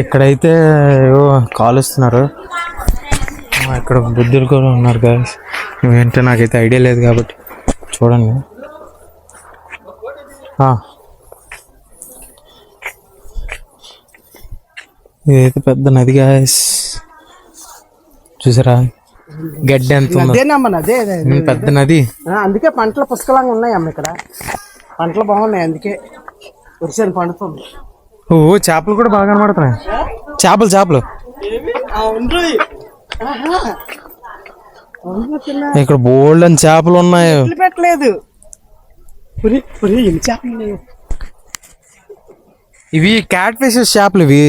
ఇక్కడైతే కాలుస్తున్నారు. ఇక్కడ బుద్ధులు కూడా ఉన్నారు గాయస్. ఏంటో నాకైతే ఐడియా లేదు కాబట్టి చూడండి. ఇదైతే పెద్ద నది గాయస్, చూసారా గడ్డి ఎంత ఉందో. పెద్ద నది, అందుకే పంటలు పుష్కలంగా ఉన్నాయి అమ్మ. ఇక్కడ పంటలు బాగున్నాయి, అందుకే వర్షాలు పండుతుంది. ఓ చేపలు కూడా బాగా కనబడుతున్నాయి. చేపలు ఇక్కడ బోల్డ్ అని చేపలు ఉన్నాయి. పెట్టలేదు, ఇవి క్యాట్ ఫిషెస్ చేపలు. ఇవి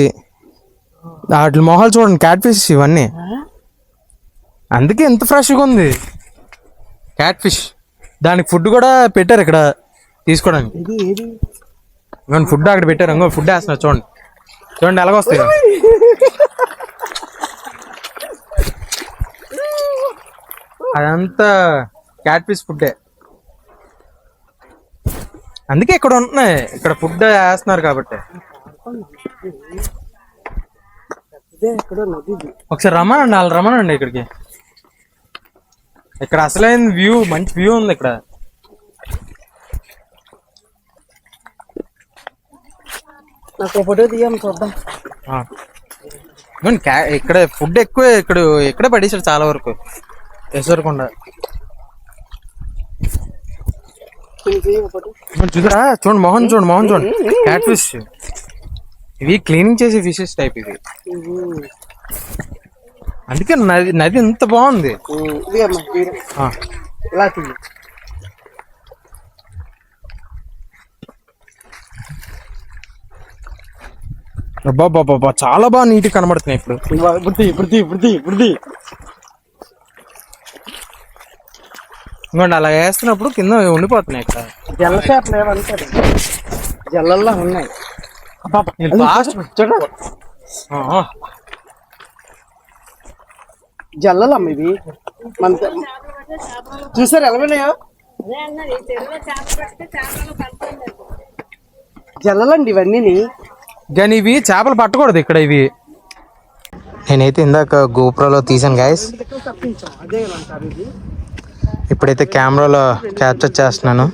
వాటి మొహాలు చూడండి, క్యాట్ ఫిషెస్ ఇవన్నీ. అందుకే ఎంత ఫ్రెష్గా ఉంది క్యాట్ ఫిష్. దానికి ఫుడ్ కూడా పెట్టారు ఇక్కడ తీసుకోవడానికి. ఇవన్నీ ఫుడ్ అక్కడ పెట్టారు. ఇంకో ఫుడ్ వేస్తున్నారు చూడండి ఎలాగొస్తాయి. అదంతా క్యాట్ ఫిష్ ఫుడ్డే. అందుకే ఇక్కడ ఉంటున్నాయి, ఇక్కడ ఫుడ్ వేస్తున్నారు కాబట్టి. ఒకసారి రమ్మనండి, వాళ్ళు రమ్మనండి ఇక్కడికి. ఇక్కడ అసలైన వ్యూ, మంచి వ్యూ ఉంది ఇక్కడ. నాకు ఫోటో తీయమని చూద్దాం. ఇక్కడ ఫుడ్ ఎక్కువ, ఇక్కడే పడేసాడు చాలా వరకు ఎసరకుండా. చూసారా, చూడండి మొహం చూడండి క్యాట్ ఫిష్. ఇవి క్లీనింగ్ చేసే ఫిషెస్ టైప్ ఇవి. అందుకే నది ఎంత బాగుంది. అబ్బా చాలా బాగా నీట్ కనబడుతున్నాయి ఇప్పుడు. ఇంకోండి అలా వేస్తున్నప్పుడు కింద ఉండిపోతున్నాయి. ఇక్కడ జల్ల చేపలు ఏమంటారు, జల్లల్లా ఉన్నాయి. జల్లలమ్మ ఇవి. మన చూసారు ఎలా ఉన్నాయో, జల్లలండి ఇవన్నీ. కానీ ఇవి చేపలు పట్టకూడదు ఇక్కడ. ఇవి నేనైతే ఇందాక గోప్రోలో తీసాను గాయస్. ఇప్పుడైతే కెమెరాలో క్యాప్చర్ చేస్తున్నాను.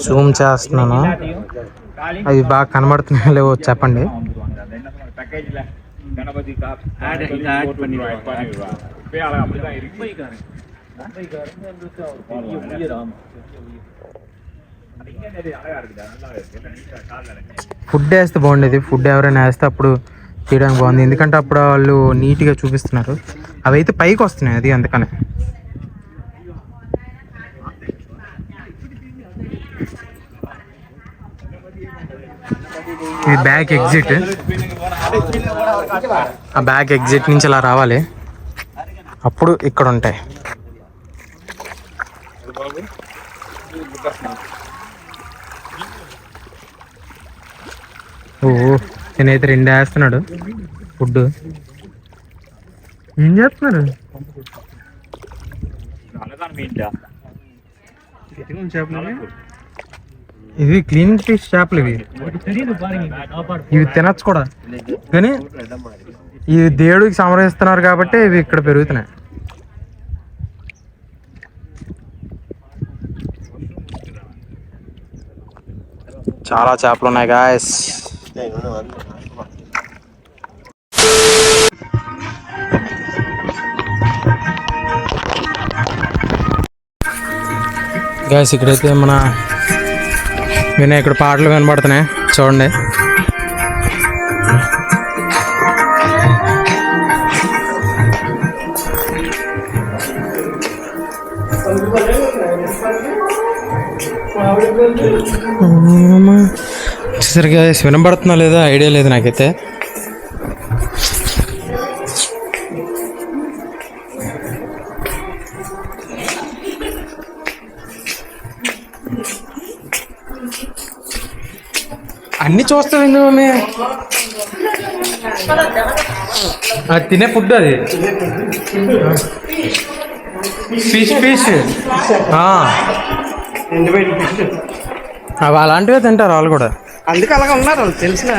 జూమ్ చేస్తున్నాను, అవి బాగా కనబడుతున్నాయో లేవో చెప్పండి. ఫుడ్ వేస్తే బాగుండేది. ఫుడ్ ఎవరైనా వేస్తే అప్పుడు తీయడానికి బాగుంది, ఎందుకంటే అప్పుడు వాళ్ళు నీట్గా చూపిస్తున్నారు. అవి అయితే పైకి వస్తున్నాయి, అది అందుకనే. ఇది బ్యాక్ ఎగ్జిట్. ఆ బ్యాక్ ఎగ్జిట్ నుంచి అలా రావాలి, అప్పుడు ఇక్కడ ఉంటాయి. ఓ నేనైతే 2 వేస్తున్నాడు ఫుడ్. ఏం చేస్తున్నారు? ఇవి క్లీనింగ్ ఫిష్ చేపలు. ఇవి తినచ్చు కూడా, కానీ ఇవి దేవుడికి సమర్పిస్తున్నారు కాబట్టి ఇవి ఇక్కడ పెరుగుతున్నాయి. చాలా చేపలు ఉన్నాయి గాయస్. గాయస్ ఇక్కడైతే మన ఇక్కడ పాటలు కనబడుతున్నాయి చూడండి. సరిగా వినబడుతున్నా లేదా ఐడియా లేదు నాకైతే. అన్ని చూస్తామండి మమ్మీ. అది తినే ఫుడ్ అది ఫిష్ అవి అలాంటివే తింటారు వాళ్ళు కూడా. అందుకే అలాగే ఉన్నారు వాళ్ళు తెలిసిన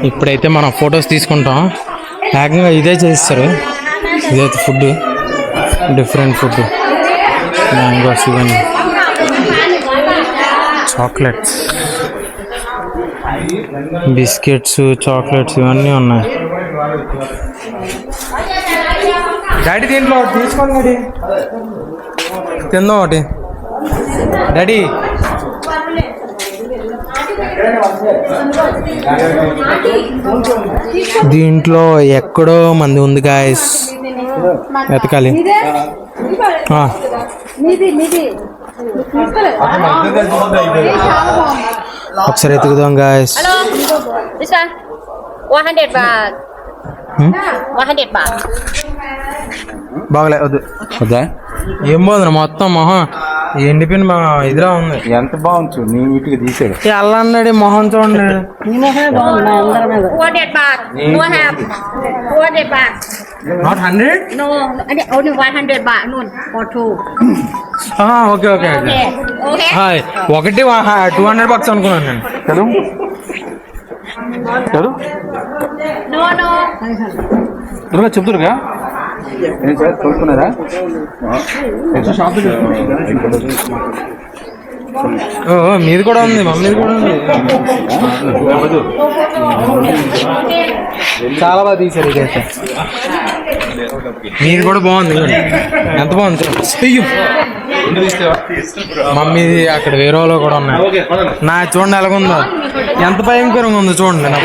ఇప్పుడైతే మనం ఫొటోస్ తీసుకుంటాం. ఏకంగా ఇదే చేస్తారు. ఇదైతే ఫుడ్, డిఫరెంట్ ఫుడ్, మ్యాంగోస్, ఇవన్నీ చాక్లెట్స్, బిస్కెట్స్, చాక్లెట్స్ ఇవన్నీ ఉన్నాయి. డాడీ దీంట్లో ఒకటి తీసుకోండి, డాడీ తిందాం ఒకటి. డాడీ దీంట్లో ఎక్కడో మంది ఉంది గాయస్, వెతకాలి. ఒకసారి ఎతుకుదాం గాయస్. 100 baht. 100 baht. బాగలే, వద్దు. వద్దా? ఏం బాగుంది మొత్తం మొహం ఎండిపోయిన మా ఇదిలా ఉంది. ఎంత బాగుంది నీ వీటికి తీసాడు. అలా అన్నాడు మొహం చూడండి. 200 baht. No have. 200 baht. Not 100. No, only 100 baht. No, for two. Okay okay okay. Okay. Hi, ఒకటి 200 bucks అనుకున్నాను నేను. No, no. త్వరగా చెప్తురుగా కొనుక్కున్నారా? మీది కూడా ఉంది, మమ్మీది కూడా ఉంది. చాలా బాగా తీశారు ఇదైతే. మీది కూడా బాగుంది. ఎంత బాగుంది. మమ్మీది అక్కడ వేరే వాళ్ళు కూడా ఉన్నాయి. నా చూడండి ఎలాగుందో, ఎంత భయంకరంగా ఉందో చూడండి. నా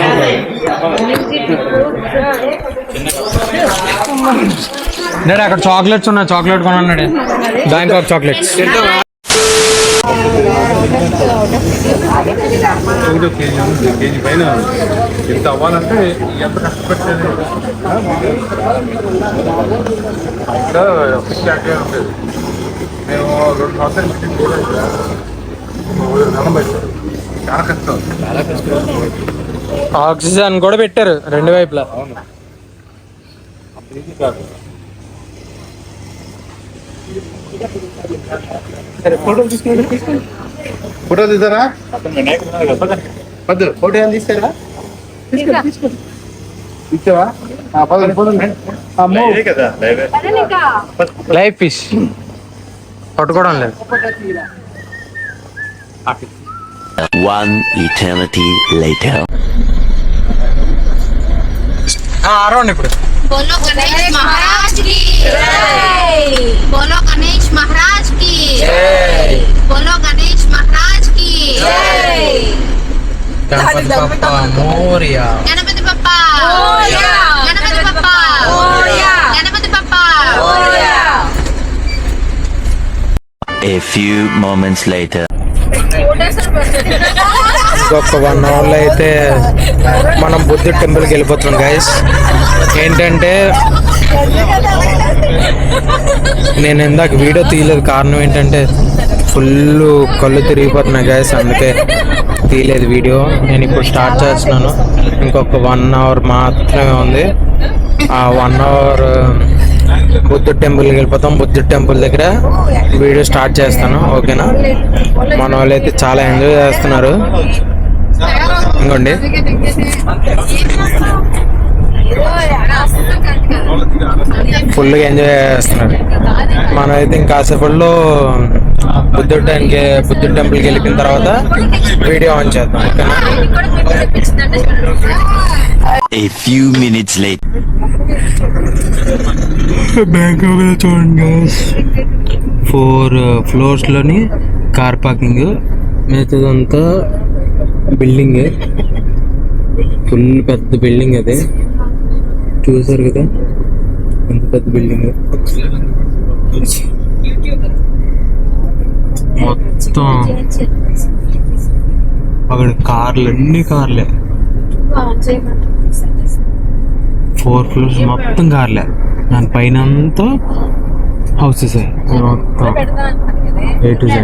డాడీ అక్కడ చాక్లెట్స్ ఉన్నాయి, చాక్లెట్ కొన్నాడు. Bangkok chocolates. కేజీ పైన ఇంత అవ్వాలంటే ఎంత కష్టపెట్టేది. ఇక్కడ ఫిష్ యాక్టివ్ ఉంటుంది. మేము 2 సంవత్సరాలు మీటింగ్ చాలా కష్టం. ఆక్సిజన్ కూడా పెట్టారు 2 వైపులా. ఫోటో తీసారా? ఫోటో ఏం తీసారా? ఇచ్చావా? లైవ్ ఫిష్ పట్టుకోవడం లేదు. One eternity later. ఆరోండి ఇప్పుడు. बोलो गणेश महाराज की जय. बोलो गणेश महाराज की जय. बोलो गणेश महाराज की जय. Ganapati Bappa Morya. Ganpati Bappa Morya. Ganpati Bappa Morya. Ganpati Bappa Morya. A few moments later. ఇంకొక 1 hourలో అయితే మనం బుద్ధుడి టెంపుల్కి వెళ్ళిపోతున్నాం గైస్. ఏంటంటే నేను ఇందాక వీడియో తీయలేదు, కారణం ఏంటంటే ఫుల్ కళ్ళు తిరిగిపోతున్నాయి గైస్, అందుకే తీయలేదు వీడియో. నేను ఇప్పుడు స్టార్ట్ చేస్తున్నాను. ఇంకొక 1 hour మాత్రమే ఉంది. ఆ 1 hour బుద్ధుడి టెంపుల్కి వెళ్ళిపోతాం. బుద్ధుడి టెంపుల్ దగ్గర వీడియో స్టార్ట్ చేస్తాను, ఓకేనా? మన వాళ్ళు అయితే చాలా ఎంజాయ్ చేస్తున్నారు. ఇంకోండి ఫుల్గా ఎంజాయ్ చేస్తున్నారు. మనం అయితే ఇంకాసేపట్లో బుద్ధుడి టెంపుల్కి వెళ్ళిన తర్వాత వీడియో ఆన్ చేద్దాం, ఓకేనా? A few minutes later. Bangkok చూడండి 4 floors కార్ పార్కింగ్, మిగతాదంతా బిల్డింగ్. ఫుల్ పెద్ద బిల్డింగ్ అది, చూసారు కదా ఎంత పెద్ద బిల్డింగ్. మొత్తం అక్కడ అన్ని కార్లే. 4 floors మొత్తం కార్లే. దాని పైన అంతా హౌసెస్ A to Z.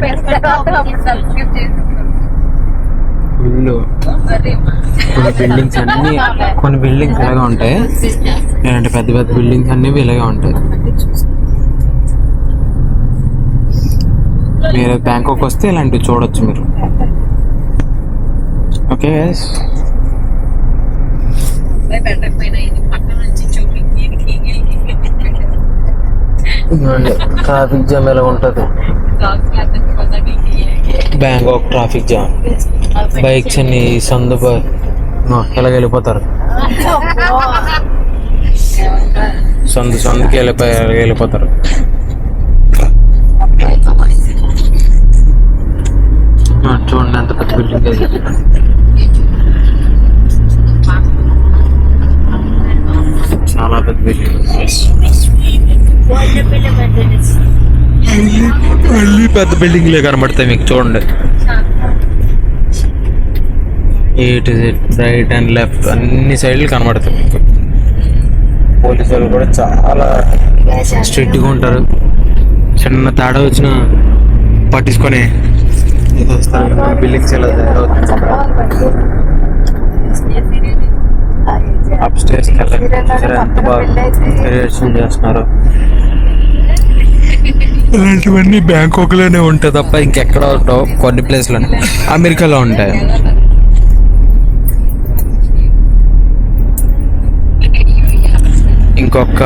ఇల్లు కొన్ని బిల్డింగ్స్ ఇలాగే ఉంటాయి, లేదంటే పెద్ద పెద్ద బిల్డింగ్స్ అన్నీ ఇలాగే ఉంటాయి. మీరు బ్యాంకాక్ వస్తే ఇలాంటివి చూడొచ్చు మీరు. ఓకే ట్రాఫిక్ జామ్ ఎలా ఉంటుంది, బ్యాంకాక్ ట్రాఫిక్ జామ్. బైక్స్ అన్ని సందు ఇలాగ వెళ్ళిపోతారు, సందుకి వెళ్ళిపోతారు. చూడండి ఎంత పెద్ద బిల్డింగ్ అది. చాలా పెద్ద బిల్డింగ్, మళ్ళీ పెద్ద బిల్డింగ్లే కనబడతాయి మీకు. చూడండి A to Z, right and left అన్ని సైడ్లు కనబడతాయి మీకు. పోలీసు వాళ్ళు కూడా చాలా స్ట్రిక్ట్గా ఉంటారు, చిన్న తేడా వచ్చినా పట్టించుకొని బిల్డింగ్స్ ఎలా అప్ స్టేర్స్ ఎంత బాగా క్రియేషన్ చేస్తున్నారు. ఇలాంటివన్నీ బ్యాంకాక్లోనే ఉంటాయి తప్ప ఇంకెక్కడ ఉంటావు, కొన్ని ప్లేస్లోనే. అమెరికాలో ఉంటాయి. ఇంకొక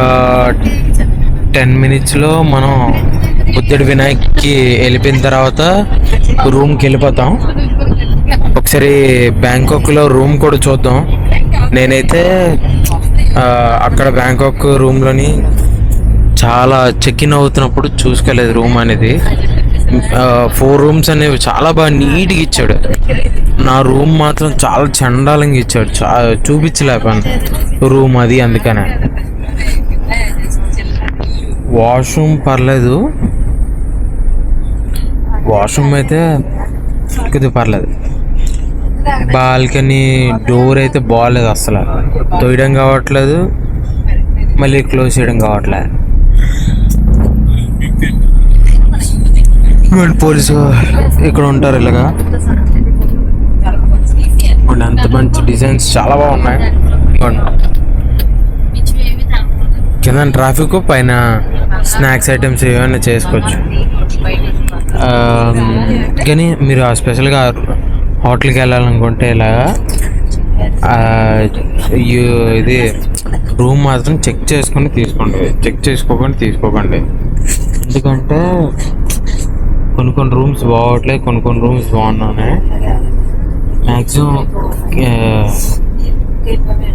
10 minutesలో మనం బుద్ధుడి వినాయక్కి వెళ్ళిపోయిన తర్వాత రూమ్కి వెళ్ళిపోతాం. ఒకసారి బ్యాంకాక్లో రూమ్ కూడా చూద్దాం. నేనైతే అక్కడ బ్యాంకాక్ రూమ్లోని చాలా చెక్ ఇన్ అవుతున్నప్పుడు చూసుకోలేదు రూమ్ అనేది. 4 rooms అనేవి చాలా బాగా నీట్గా ఇచ్చాడు. నా రూమ్ మాత్రం చాలా చండాలంగా ఇచ్చాడు, చూపించలేపాను రూమ్ అది. అందుకనే వాష్రూమ్ పర్లేదు, వాష్రూమ్ అయితే కొద్దిగా పర్లేదు. బాల్కనీ డోర్ అయితే బాగాలేదు, అసలు తోయడం కావట్లేదు, మళ్ళీ క్లోజ్ చేయడం కావట్లేదు. పోలీసు ఇక్కడ ఉంటారు ఇలాగా. అంత మంచి డిజైన్స్ చాలా బాగున్నాయి. కింద ట్రాఫిక్, పైన స్నాక్స్ ఐటమ్స్ ఏమైనా చేసుకోవచ్చు. కానీ మీరు స్పెషల్గా హోటల్కి వెళ్ళాలనుకుంటే ఇలాగా ఇది రూమ్ మాత్రం చెక్ చేసుకొని తీసుకోండి, చెక్ చేసుకోకుండా తీసుకోకండి. ఎందుకంటే కొన్ని రూమ్స్ బాగోట్లేదు, కొన్ని రూమ్స్ బాగున్నాయి. మ్యాక్సిమం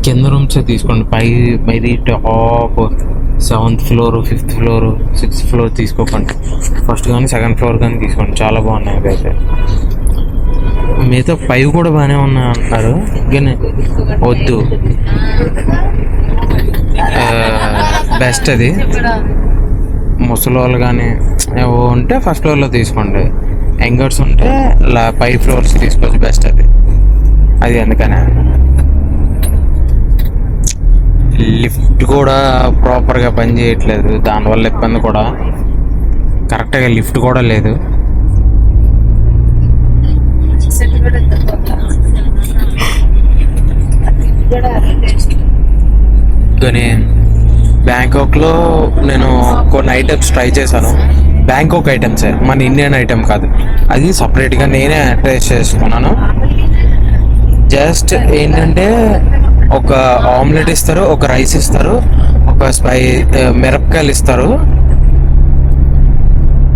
కింద రూమ్సే తీసుకోండి. పైది top 7th floor, 5th floor, 6th floor తీసుకోకండి. ఫస్ట్ కానీ 2nd floor కానీ తీసుకోండి, చాలా బాగున్నాయి అయితే. మిగతా 5 కూడా బాగానే ఉన్నాయి అంటున్నారు, కానీ వద్దు. బెస్ట్ అది. ముసలి వాళ్ళు కానీ ఉంటే ఫస్ట్ ఫ్లోర్లో తీసుకోండి, యంగర్స్ ఉంటే 5 floors తీసుకోవచ్చు, బెస్ట్ అది. అందుకనే లిఫ్ట్ కూడా ప్రాపర్గా పని చేయట్లేదు, దానివల్ల ఇబ్బంది కూడా. కరెక్ట్గా లిఫ్ట్ కూడా లేదు. కానీ బ్యాంకాక్లో నేను కొన్ని ఐటమ్స్ ట్రై చేశాను. బ్యాంకాక్ ఐటమ్సే, మన ఇండియన్ ఐటమ్ కాదు, అది సపరేట్గా నేనే టేస్ట్ చేసుకున్నాను. జస్ట్ ఏంటంటే ఒక ఆమ్లెట్ ఇస్తారు, ఒక రైస్ ఇస్తారు, ఒక మిరపకాయలు ఇస్తారు.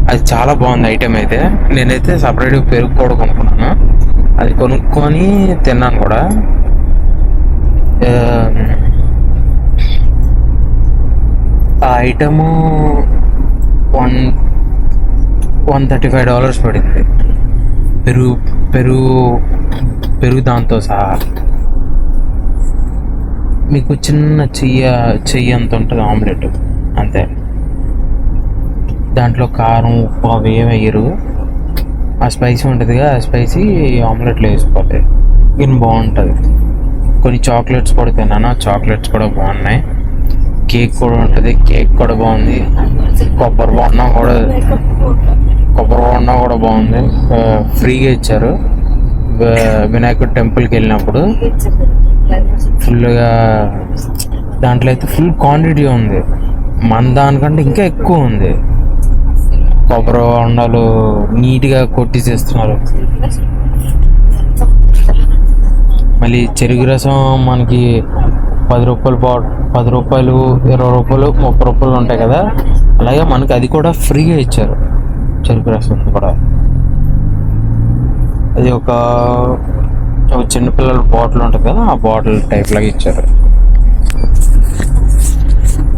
అది చాలా బాగుంది ఐటమ్ అయితే. నేనైతే సపరేట్గా పెరుగు కూడా కొనుక్కున్నాను, అది కొనుక్కొని తిన్నాను కూడా. ఆ ఐటము $135 పడింది, పెరుగు దాంతో సహా. మీకు చిన్న చెయ్యి అంత ఉంటుంది ఆమ్లెట్, అంతే. దాంట్లో కారం, ఉప్పు అవి ఏమి వేయరు. ఆ స్పైసీ ఉంటుందిగా, ఆ స్పైసీ ఆమ్లెట్లో వేసుకోవాలి, ఇది బాగుంటుంది. కొన్ని చాక్లెట్స్ కూడా తిన్నాను, చాక్లెట్స్ కూడా బాగున్నాయి. కేక్ కూడా ఉంటుంది, కేక్ కూడా బాగుంది. కొబ్బరి బొండం కూడా బాగుంది. ఫ్రీగా ఇచ్చారు వినాయకుడి టెంపుల్కి వెళ్ళినప్పుడు. ఫుల్గా దాంట్లో అయితే ఫుల్ క్వాంటిటీ ఉంది, మన దానికంటే ఇంకా ఎక్కువ ఉంది. కొబ్బరి బొండాలు నీట్గా కొట్టి చేస్తున్నారు. మళ్ళీ చెరుకు రసం మనకి 10 రూపాయలు 10 రూపాయలు 20 రూపాయలు 30 రూపాయలు ఉంటాయి కదా, అలాగే మనకి అది కూడా ఫ్రీగా ఇచ్చారు. చెరుకు రసం కూడా అది ఒక చిన్నపిల్లల బాటిల్ ఉంటుంది కదా, ఆ బాటిల్ టైప్ లాగా ఇచ్చారు.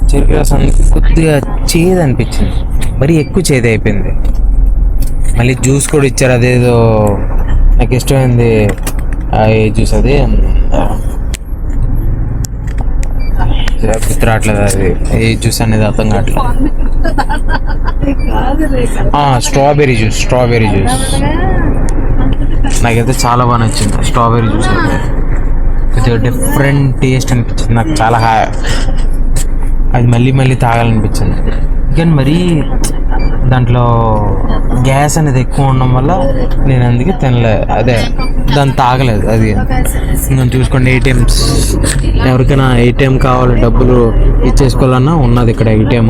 చెరుకు రసం కొద్దిగా చేదు అనిపించింది, మరీ ఎక్కువ చేదు అయిపోయింది. మళ్ళీ జ్యూస్ కూడా ఇచ్చారు, అదేదో నాకు ఇష్టమైంది ఏ జ్యూస్, అది గుర్తు రావట్లేదు, అది ఏ జ్యూస్ అనేది అర్థం కావట్లేదు. స్ట్రాబెర్రీ జ్యూస్ నాకైతే చాలా బాగా నచ్చింది. స్ట్రాబెర్రీ జ్యూస్ అయితే కొద్దిగా డిఫరెంట్ టేస్ట్ అనిపించింది నాకు, చాలా అది మళ్ళీ తాగాలనిపించింది. కానీ మరీ దాంట్లో గ్యాస్ అనేది ఎక్కువ ఉండడం వల్ల నేను అందుకే అదే దాన్ని తాగలేదు. అది ఇంకా చూసుకోండి, ఏటీఎంస్ ఎవరికైనా ఏటీఎం కావాలి, డబ్బులు ఇచ్చేసుకోవాలన్నా ఉన్నది ఇక్కడ ఏటీఎం.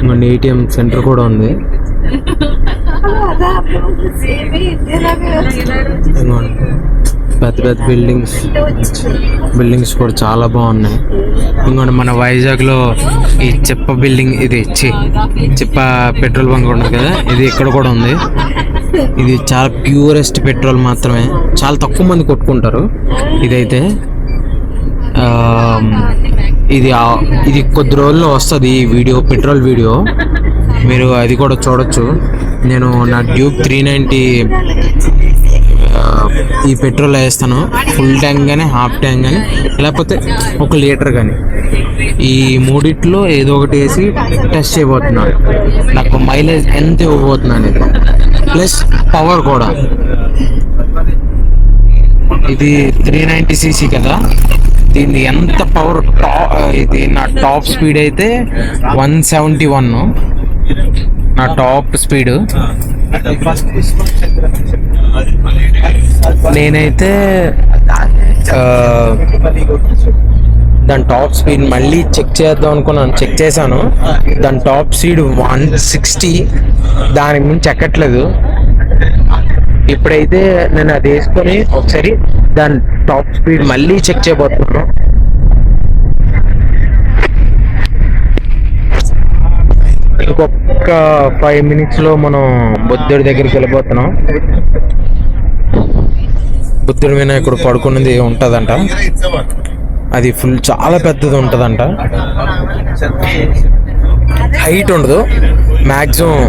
ఇంకొండి ఏటీఎం సెంటర్ కూడా ఉంది. పెద్ద బిల్డింగ్స్ కూడా చాలా బాగున్నాయి. ఇంకోటి మన వైజాగ్లో ఈ చెప్ప బిల్డింగ్, ఇది చెప్ప పెట్రోల్ బంక్ ఉంటుంది కదా, ఇది ఇక్కడ కూడా ఉంది. ఇది చాలా ప్యూరెస్ట్ పెట్రోల్ మాత్రమే, చాలా తక్కువ మంది కొట్టుకుంటారు. ఇదైతే ఇది కొద్ది రోజుల్లో వస్తుంది ఈ వీడియో, పెట్రోల్ వీడియో, మీరు అది కూడా చూడొచ్చు. నేను నా డ్యూక్ 390 ఈ పెట్రోల్ వేస్తాను, ఫుల్ ట్యాంక్ కానీ హాఫ్ ట్యాంక్ కానీ లేకపోతే 1 లీటర్ కానీ, ఈ మూడిట్లో ఏదో ఒకటి వేసి టెస్ట్ చేయబోతున్నాను. నాకు మైలేజ్ ఎంత ఇవ్వబోతున్నాను ఇది, ప్లస్ పవర్ కూడా. ఇది 390cc కదా, దీన్ని ఎంత పవర్, ఇది నా టాప్ స్పీడ్ అయితే 171 నా టాప్ స్పీడ్. నేనైతే దాని టాప్ స్పీడ్ మళ్ళీ చెక్ చేద్దాం అనుకున్నాను, చెక్ చేశాను. దాని టాప్ స్పీడ్ 160, దానికి మించి ఎక్కట్లేదు. ఇప్పుడైతే నేను అది వేసుకొని ఒకసారి దాని టాప్ స్పీడ్ మళ్ళీ చెక్ చేయబోతున్నాను. ఇంకొక 5 minutesలో మనం బుద్ధుడి దగ్గరికి వెళ్ళిపోతున్నాం. బుద్ధుడి వినాయకుడు పడుకున్నది ఉంటుందంట, అది చాలా పెద్దది ఉంటుందంట. హైట్ ఉండదు, మ్యాక్సిమం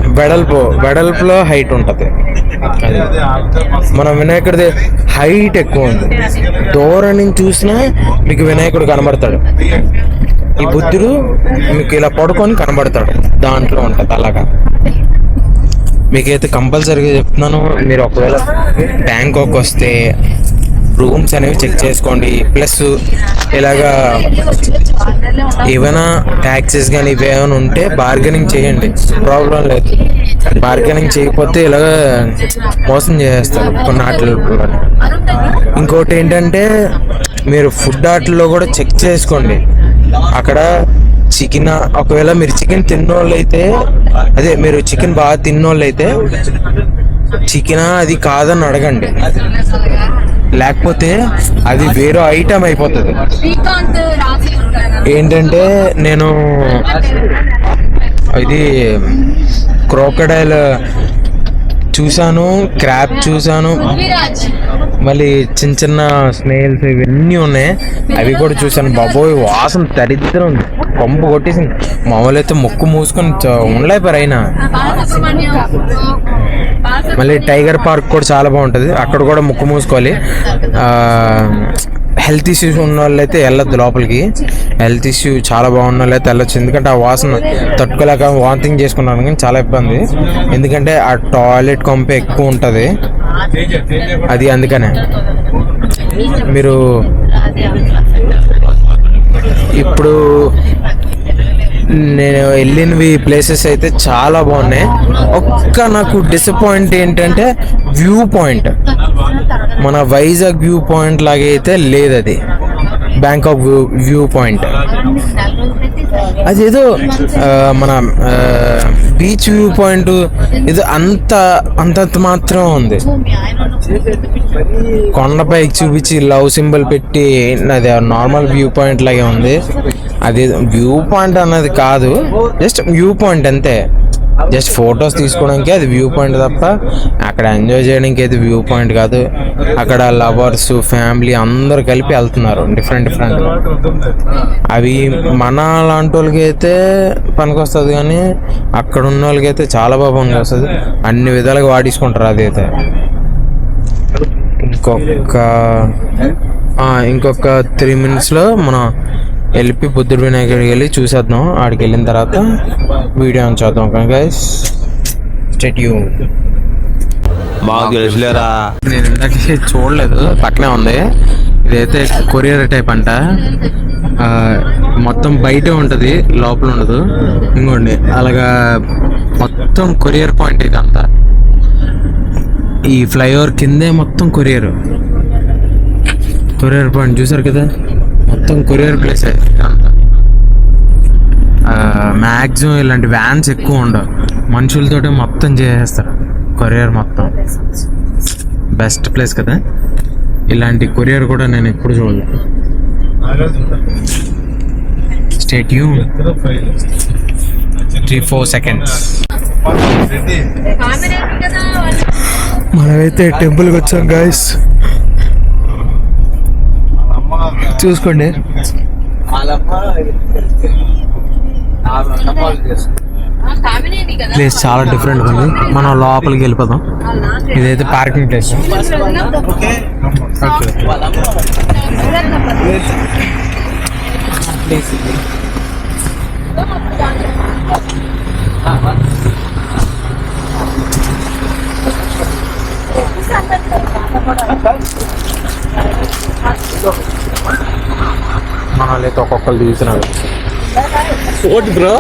వెడల్పులో హైట్ ఉంటుంది. మన వినాయకుడిది హైట్ ఎక్కువ ఉంది, దూరం నుంచి చూసినా మీకు వినాయకుడు కనబడతాడు. ఈ బుద్ధుడు మీకు ఇలా పడుకొని కనబడతాడు, దాంట్లో ఉంటుంది అలాగా. మీకైతే కంపల్సరీగా చెప్తున్నాను, మీరు ఒకవేళ బ్యాంకాక్ వస్తే రూమ్స్ అనేవి చెక్ చేసుకోండి. ప్లస్ ఇలాగా ఏమైనా ట్యాక్సెస్ కానీ ఇవేమైనా ఉంటే బార్గెనింగ్ చేయండి, ప్రాబ్లం లేదు. బార్గెనింగ్ చేయకపోతే ఇలాగ మోసం చేసేస్తారు కొన్ని ఆటలు. ఇంకోటి ఏంటంటే మీరు ఫుడ్ ఆటల్లో కూడా చెక్ చేసుకోండి. అక్కడ చికెన్, ఒకవేళ మీరు చికెన్ తిన్నోళ్ళు అయితే, అదే మీరు చికెన్ బాగా తిన్నోళ్ళు అయితే చికెన్ అది కాదని అడగండి, లేకపోతే అది వేరే ఐటమ్ అయిపోతుంది. ఏంటంటే నేను ఇది క్రోకడైల్ చూసాను, క్రాబ్ చూసాను, మళ్ళీ చిన్న స్నేల్స్ ఇవన్నీ ఉన్నాయి, అవి కూడా చూసాను. బాబోయ్ వాసన దరిద్రం, కొంపు కొట్టేసింది. మామూలు అయితే ముక్కు మూసుకొని ఉండలేపారు అయినా. మళ్ళీ టైగర్ పార్క్ కూడా చాలా బాగుంటుంది, అక్కడ కూడా ముక్కు మూసుకోవాలి. హెల్త్ ఇష్యూస్ ఉన్న వాళ్ళు అయితే వెళ్ళొద్దు లోపలికి, హెల్త్ ఇష్యూ చాలా బాగున్న వాళ్ళు అయితే వెళ్ళొచ్చు. ఎందుకంటే ఆ వాసన తట్టుకోలేక వాంతింగ్ చేసుకున్నాను, కానీ చాలా ఇబ్బంది. ఎందుకంటే ఆ టాయిలెట్ కొంప ఎక్కువ ఉంటుంది, అది అందుకనే. మీరు ఇప్పుడు నేను వెళ్ళినవి ప్లేసెస్ అయితే చాలా బాగున్నాయి. నాకు డిసప్పాయింట్ ఏంటంటే వ్యూ పాయింట్, మన వైజాగ్ వ్యూ పాయింట్ లాగే అయితే లేదు అది. బ్యాంకాక్ వ్యూ పాయింట్ అదేదో మన బీచ్ వ్యూ పాయింట్ ఇది అంతంత మాత్రం ఉంది. కొండపైకి చూపించి లవ్ సింబల్ పెట్టి అది నార్మల్ వ్యూ పాయింట్ లాగే ఉంది. అది వ్యూ పాయింట్ అన్నది కాదు, జస్ట్ వ్యూ పాయింట్ అంతే. జస్ట్ ఫొటోస్ తీసుకోవడానికి అది వ్యూ పాయింట్ తప్ప అక్కడ ఎంజాయ్ చేయడానికి అయితే వ్యూ పాయింట్ కాదు. అక్కడ లవర్స్ ఫ్యామిలీ అందరు కలిపి వెళ్తున్నారు డిఫరెంట్. అవి మన లాంటి వాళ్ళకి అయితే పనికొస్తుంది, కానీ అక్కడ ఉన్న వాళ్ళకి అయితే చాలా బాగా పనికొస్తుంది. అన్ని విధాలుగా వాడించుకుంటారు అదైతే. ఇంకొక 3 minutesలో మనం వెళ్ళి బుద్ధుడి వినాయకుడికి వెళ్ళి చూసేద్దాం. ఆడికి వెళ్ళిన తర్వాత వీడియో ఆన్ చేద్దాం. Guys stay tune. నేను ఇందాక చూడలేదు, పక్కనే ఉంది. ఇదైతే కొరియర్ టైప్ అంట. మొత్తం బయటే ఉంటుంది, లోపల ఉండదు. ఇంకోండి అలాగా మొత్తం కొరియర్ పాయింట్ ఇదంతా. ఈ ఫ్లైఓవర్ కిందే మొత్తం కొరియర్ పాయింట్ చూసారు కదా, మొత్తం కొరియర్ ప్లేస్ అంతా. మ్యాక్సిమం ఇలాంటి వ్యాన్స్ ఎక్కువ ఉండవు, మనుషులతోటే మొత్తం చేసేస్తారు కొరియర్ మొత్తం. బెస్ట్ ప్లేస్ కదా. ఇలాంటి కొరియర్ కూడా నేను ఎప్పుడు చూడలేదు. Stay tune. 3-4 seconds. మనమైతే టెంపుల్కి వచ్చాం గాయస్, చూసుకోండి. ప్లేస్ చాలా డిఫరెంట్ ఉంది. మనం లోపలికి వెళ్ళిపోదాం. ఇదైతే పార్కింగ్ ప్లేస్. మనల్ని ఒక్కొక్కరు తీస్తున్నారు. బ్రో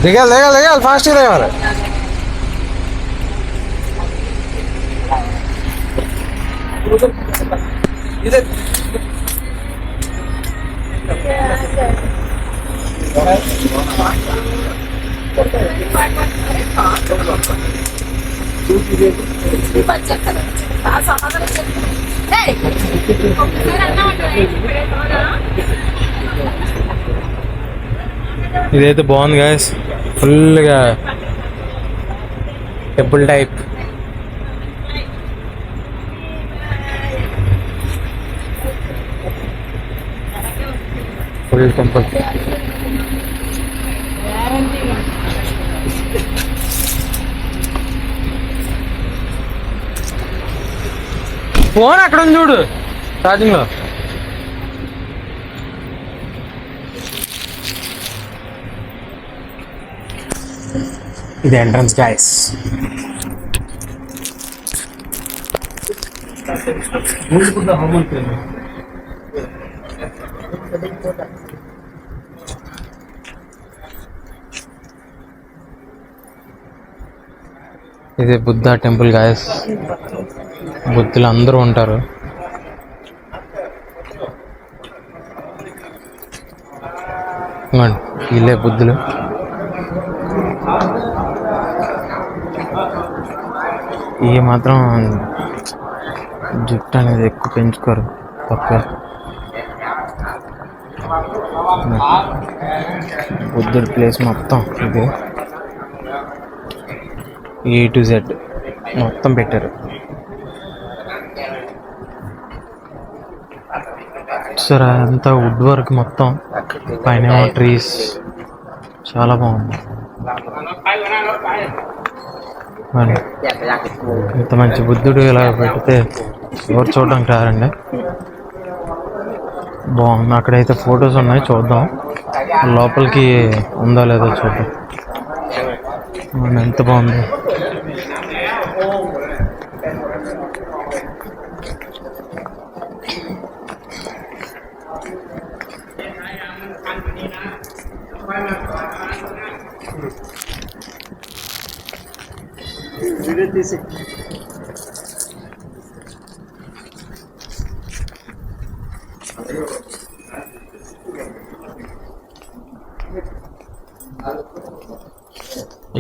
దిగాలి ఫాస్ట్గా దిగాలి. ఇదైతే బాగుంది గాయస్, ఫుల్గా temple type. Full temple. Phone అక్కడ ఉంది చూడు ఛార్జింగ్ లో. ఇది ఎంట్రన్స్ గాయస్. ఇది బుద్ధ టెంపుల్ గాయస్. బుద్ధులు అందరూ ఉంటారు. వీళ్ళే బుద్ధులు. ఇవి మాత్రం జుట్టు అనేది ఎక్కువ పెంచుకోరు, తక్కువ. బుద్ధుడి ప్లేస్ మొత్తం ఇది A to Z మొత్తం పెట్టారు. సరే అంతా వుడ్ వర్క్ మొత్తం, పైన ట్రీస్, చాలా బాగుంది. ఇంత మంచి బుద్ధుడు ఇలా పెడితే ఎవరు చూడడానికి రారండి. బాగుంది. అక్కడైతే ఫొటోస్ ఉన్నాయి, చూద్దాం. లోపలికి ఉందో లేదో చూద్దాం. ఎంత బాగుంది.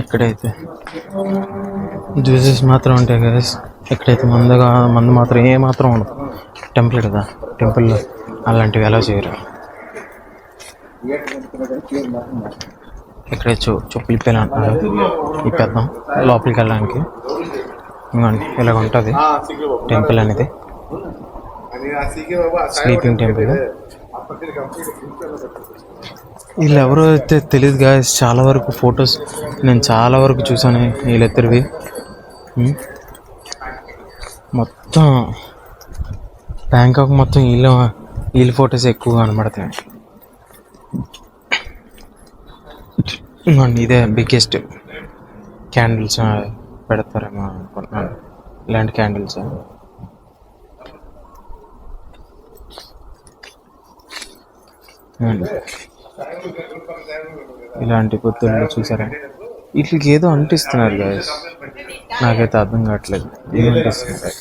ఇక్కడైతే జ్యూసెస్ మాత్రం ఉంటాయి కదా. ఇక్కడైతే మందు మాత్రం ఏ మాత్రం ఉండదు. టెంపుల్ కదా, టెంపుల్లో అలాంటివి ఎలా చేయరు. ఇక్కడ చెప్పులు ఇప్పేలా అంటున్నారు. ఇప్పేద్దాం లోపలికి వెళ్ళడానికి. ఇంకోండి ఇలాగ ఉంటుంది టెంపుల్ అనేది, స్లీపింగ్ టెంపుల్. వీళ్ళు ఎవరో అయితే తెలియదు గాయస్. చాలా వరకు ఫొటోస్ నేను చాలా వరకు చూసాను వీళ్ళిద్దరివి. మొత్తం బ్యాంకాక్ మొత్తం వీళ్ళ ఫొటోస్ ఎక్కువగా కనబడుతున్నాయి. ఇదే బిగ్గెస్ట్ క్యాండిల్స్ పెడతారేమో అనుకుంటున్నాను. ఇలాంటి క్యాండిల్స్ ఇలాంటి పొత్తులు చూసారా? వీటికి ఏదో అంటిస్తున్నారు గాయస్, నాకైతే అర్థం కావట్లేదు ఏం అంటిస్తున్నారు.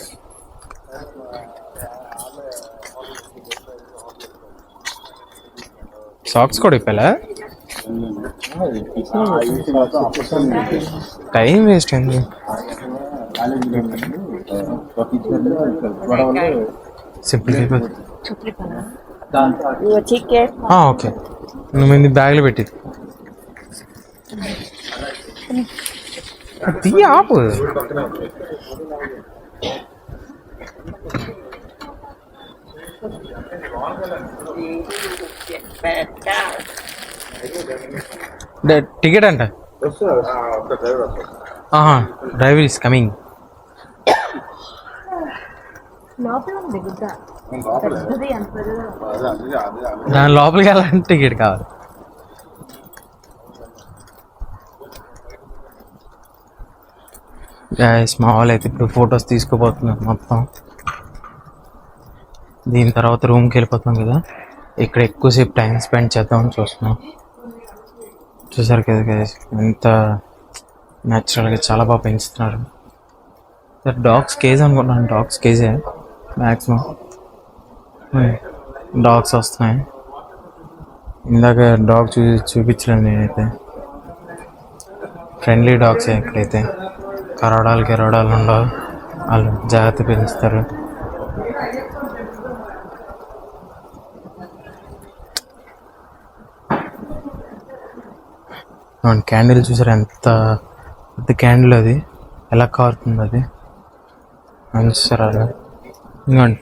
సాక్స్ కూడా ఇప్పలే, టైం వేస్ట్ అయింది. సింపుల్ అయిపోతుంది. ఓకే, నువ్వు ఇది బ్యాగ్లో పెట్టి ఆపు. టికెట్ అంట, డ్రైవర్ ఈస్ కమింగ్. దాని లోపలికి వెళ్ళాలంటే టికెట్ కావాలి. మా వాళ్ళు అయితే ఇప్పుడు ఫొటోస్ తీసుకుపోతున్నారు మొత్తం. దీని తర్వాత రూమ్కి వెళ్ళిపోతాం కదా. ఇక్కడ ఎక్కువసేపు టైం స్పెండ్ చేద్దామని చూస్తున్నాం. చూసారు కదా గైస్, ఎంత న్యాచురల్గా చాలా బాగా పెంచుతున్నారు. డాగ్స్ కేజ్ అనుకుంటున్నాను, డాగ్స్ కేజే మ్యాక్సిమం. డాగ్స్ వస్తున్నాయి. ఇందాక డాగ్ చూపించలేదు నేనైతే. ఫ్రెండ్లీ డాగ్స్ ఇక్కడైతే. కరవడాలు ఉండవు, వాళ్ళు జాగ్రత్త పెంచుతారు. క్యాండిల్ చూసారు ఎంత పెద్ద క్యాండిల్, అది ఎలా కారుతుంది అది చూసారు. అలా ఇంకోండి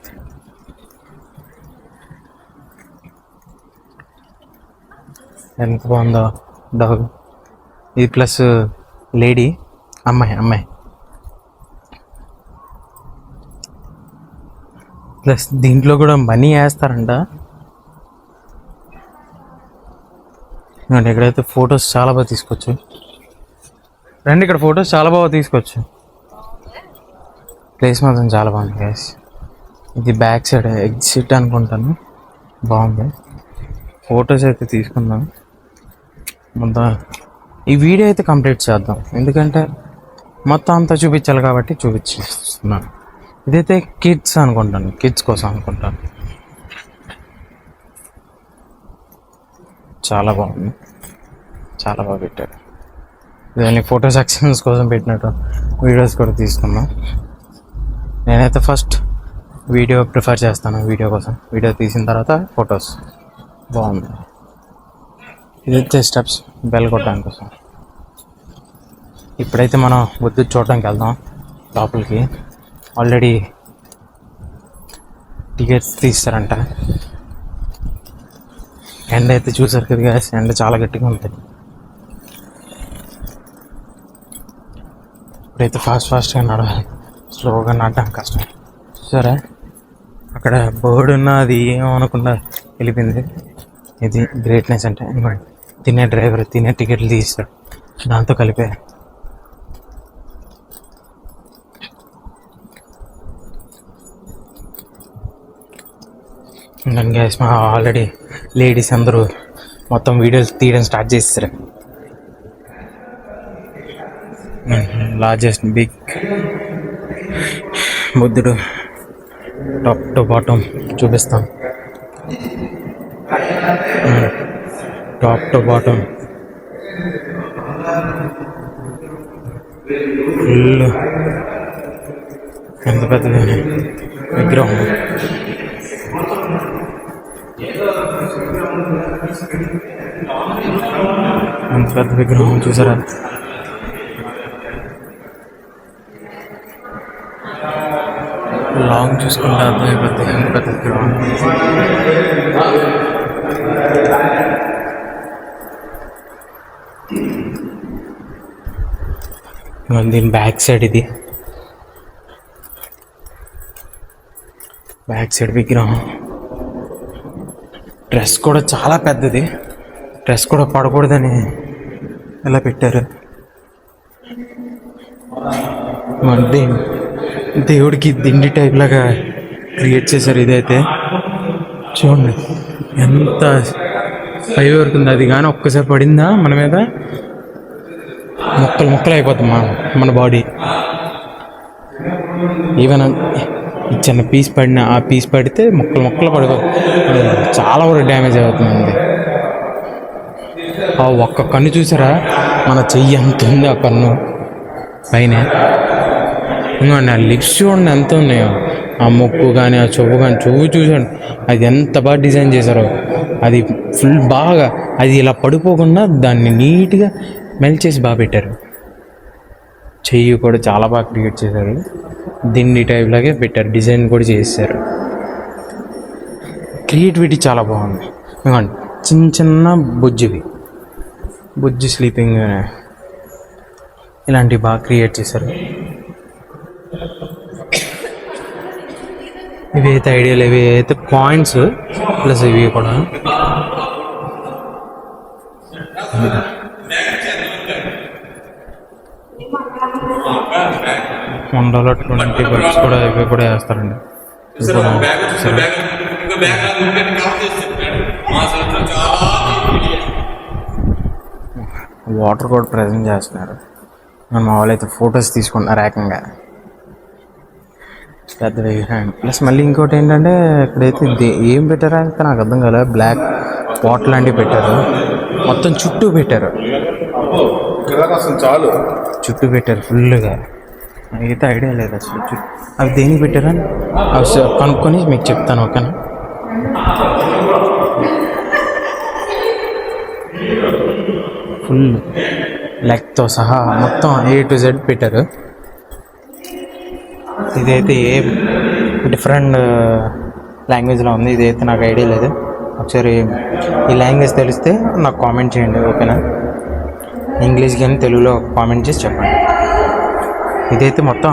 ఎంత బాగుందో డాగ్. ఇది ప్లస్ లేడీ అమ్మాయి ప్లస్ దీంట్లో కూడా మనీ వేస్తారంట. ఇక్కడైతే ఫొటోస్ చాలా బాగా తీసుకోవచ్చు. రండి, ఇక్కడ ఫొటోస్ చాలా బాగా తీసుకోవచ్చు. ప్లేస్ మాత్రం చాలా బాగుంది గైస్. ఇది బ్యాక్ సైడ్ ఎగ్జిట్ అనుకుంటాను. బాగుంది. ఫొటోస్ అయితే తీసుకుందాం. మొత్తం ఈ వీడియో అయితే కంప్లీట్ చేద్దాం, ఎందుకంటే మొత్తం అంతా చూపించాలి కాబట్టి చూపిస్తున్నాను. ఇదైతే కిడ్స్ అనుకుంటాను, కిడ్స్ కోసం అనుకుంటాను. చాలా బాగుంది, చాలా బాగా పెట్టారు. ఇవన్నీ ఫోటో సెక్షన్స్ కోసం పెట్టినట్టు వీడియోస్ కూడా తీసుకున్నాం. నేనైతే ఫస్ట్ వీడియో ప్రిఫర్ చేస్తాను. వీడియో కోసం వీడియో తీసిన తర్వాత ఫొటోస్. బాగుంది. ఇదైతే స్టెప్స్ బెల్ కొట్టడానికి కోసం. ఇప్పుడైతే మనం వద్దు చూడడానికి వెళ్దాం లోపలికి. ఆల్రెడీ టికెట్స్ తీస్తారంట. ఎండ అయితే చూసారు కదా గ్యాస్, ఎండ చాలా గట్టిగా ఉంది. ఇప్పుడైతే ఫాస్ట్గా నడవాలి, స్లోగా నడడానికి కష్టం. సరే, అక్కడ బోర్డు ఉన్న అది ఏమనకుండా వెళ్ళిపోయింది. ఇది గ్రేట్నెస్ అంటే. తినే డ్రైవర్ తినే టికెట్లు తీస్తాడు, దాంతో కలిపే. నన్ను గ్యాస్ మా ఆల్రెడీ లేడీస్ అందరూ మొత్తం వీడియోస్ తీయడం స్టార్ట్ చేస్తారు. లార్జెస్ట్ బిగ్ బుద్ధుడు టాప్ టు బాటమ్ చూపిస్తాం. టాప్ టు బాటమ్ ఫుల్ ఎంత పెద్దది విగ్రహం. ఎంత పెద్ద విగ్రహం చూసారా? లాంగ్ చూసుకుంటే అర్థమైపోద్ది ఎంత పెద్ద విగ్రహం. దీని బ్యాక్ సైడ్ ఇది బ్యాక్ సైడ్ విగ్రహం. డ్రెస్ కూడా చాలా పెద్దది. డ్రెస్ కూడా పడకూడదని ఇలా పెట్టారు. మళ్ళీ దేవుడికి దిండి టైప్ లాగా క్రియేట్ చేశారు. ఇదైతే చూడండి ఎంత పై వరకు ఉంది. అది కానీ ఒక్కసారి పడిందా మన మీద ముక్కలు ముక్కలు అయిపోతుంది మన బాడీ. ఈవెన్ ఈ చిన్న పీస్ పడిన ఆ పీస్ పడితే ముక్కలు ముక్కలు పడిపోతుంది. చాలా వరకు డ్యామేజ్ అవుతుంది. ఆ ఒక్క కన్ను చూసారా? మన చెయ్యి ఎంత ఉంది ఆ కన్ను పైన. ఇంకోండి ఆ లిప్స్ చూడండి ఎంత ఉన్నాయో. ఆ ముక్కు కానీ ఆ చెవు కానీ చూసాడు అది ఎంత బాగా డిజైన్ చేశారో. అది ఫుల్ బాగా అది ఇలా పడిపోకుండా దాన్ని నీట్గా మెల్ట్ చేసి బాగా పెట్టారు. చెయ్యి కూడా చాలా బాగా క్రియేట్ చేశారు. దిండి టైప్ లాగే పెట్టారు. డిజైన్ కూడా చేశారు. క్రియేటివిటీ చాలా బాగుంది. ఇంకోండి చిన్న చిన్న బుజ్జి స్లీపింగ్ ఇలాంటివి బాగా క్రియేట్ చేశారు. ఇవి అయితే ఐడియాలు. ఇవి అయితే పాయింట్స్ ప్లస్ ఇవి కూడా $1.20 కూడా ఇవి కూడా వేస్తారండి. వాటర్ కూడా ప్రజెంట్ చేస్తున్నారు. మా వాళ్ళు అయితే ఫొటోస్ తీసుకుంటున్నారు ఏకంగా పెద్ద విగ్రహం. ప్లస్ మళ్ళీ ఇంకోటి ఏంటంటే ఇక్కడైతే ఏం పెట్టారా అయితే నాకు అర్థం కాలే. బ్లాక్ పాట్ లాంటివి పెట్టారు. మొత్తం చుట్టూ పెట్టారు. చాలు చుట్టూ పెట్టారు ఫుల్గా. అయితే ఐడియా లేదు అసలు అవి దేనికి పెట్టారని అవి కనుక్కొని మీకు చెప్తాను. ఓకేనా? ఫుల్ లెగ్తో సహా మొత్తం A to Z పెట్టారు. ఇదైతే ఏ డిఫరెంట్ లాంగ్వేజ్లో ఉంది. ఇదైతే నాకు ఐడియా లేదు. ఒకసారి ఈ లాంగ్వేజ్ తెలిస్తే నాకు కామెంట్ చేయండి. ఓకేనా? ఇంగ్లీష్ కానీ తెలుగులో కామెంట్ చేసి చెప్పండి. ఇదైతే మొత్తం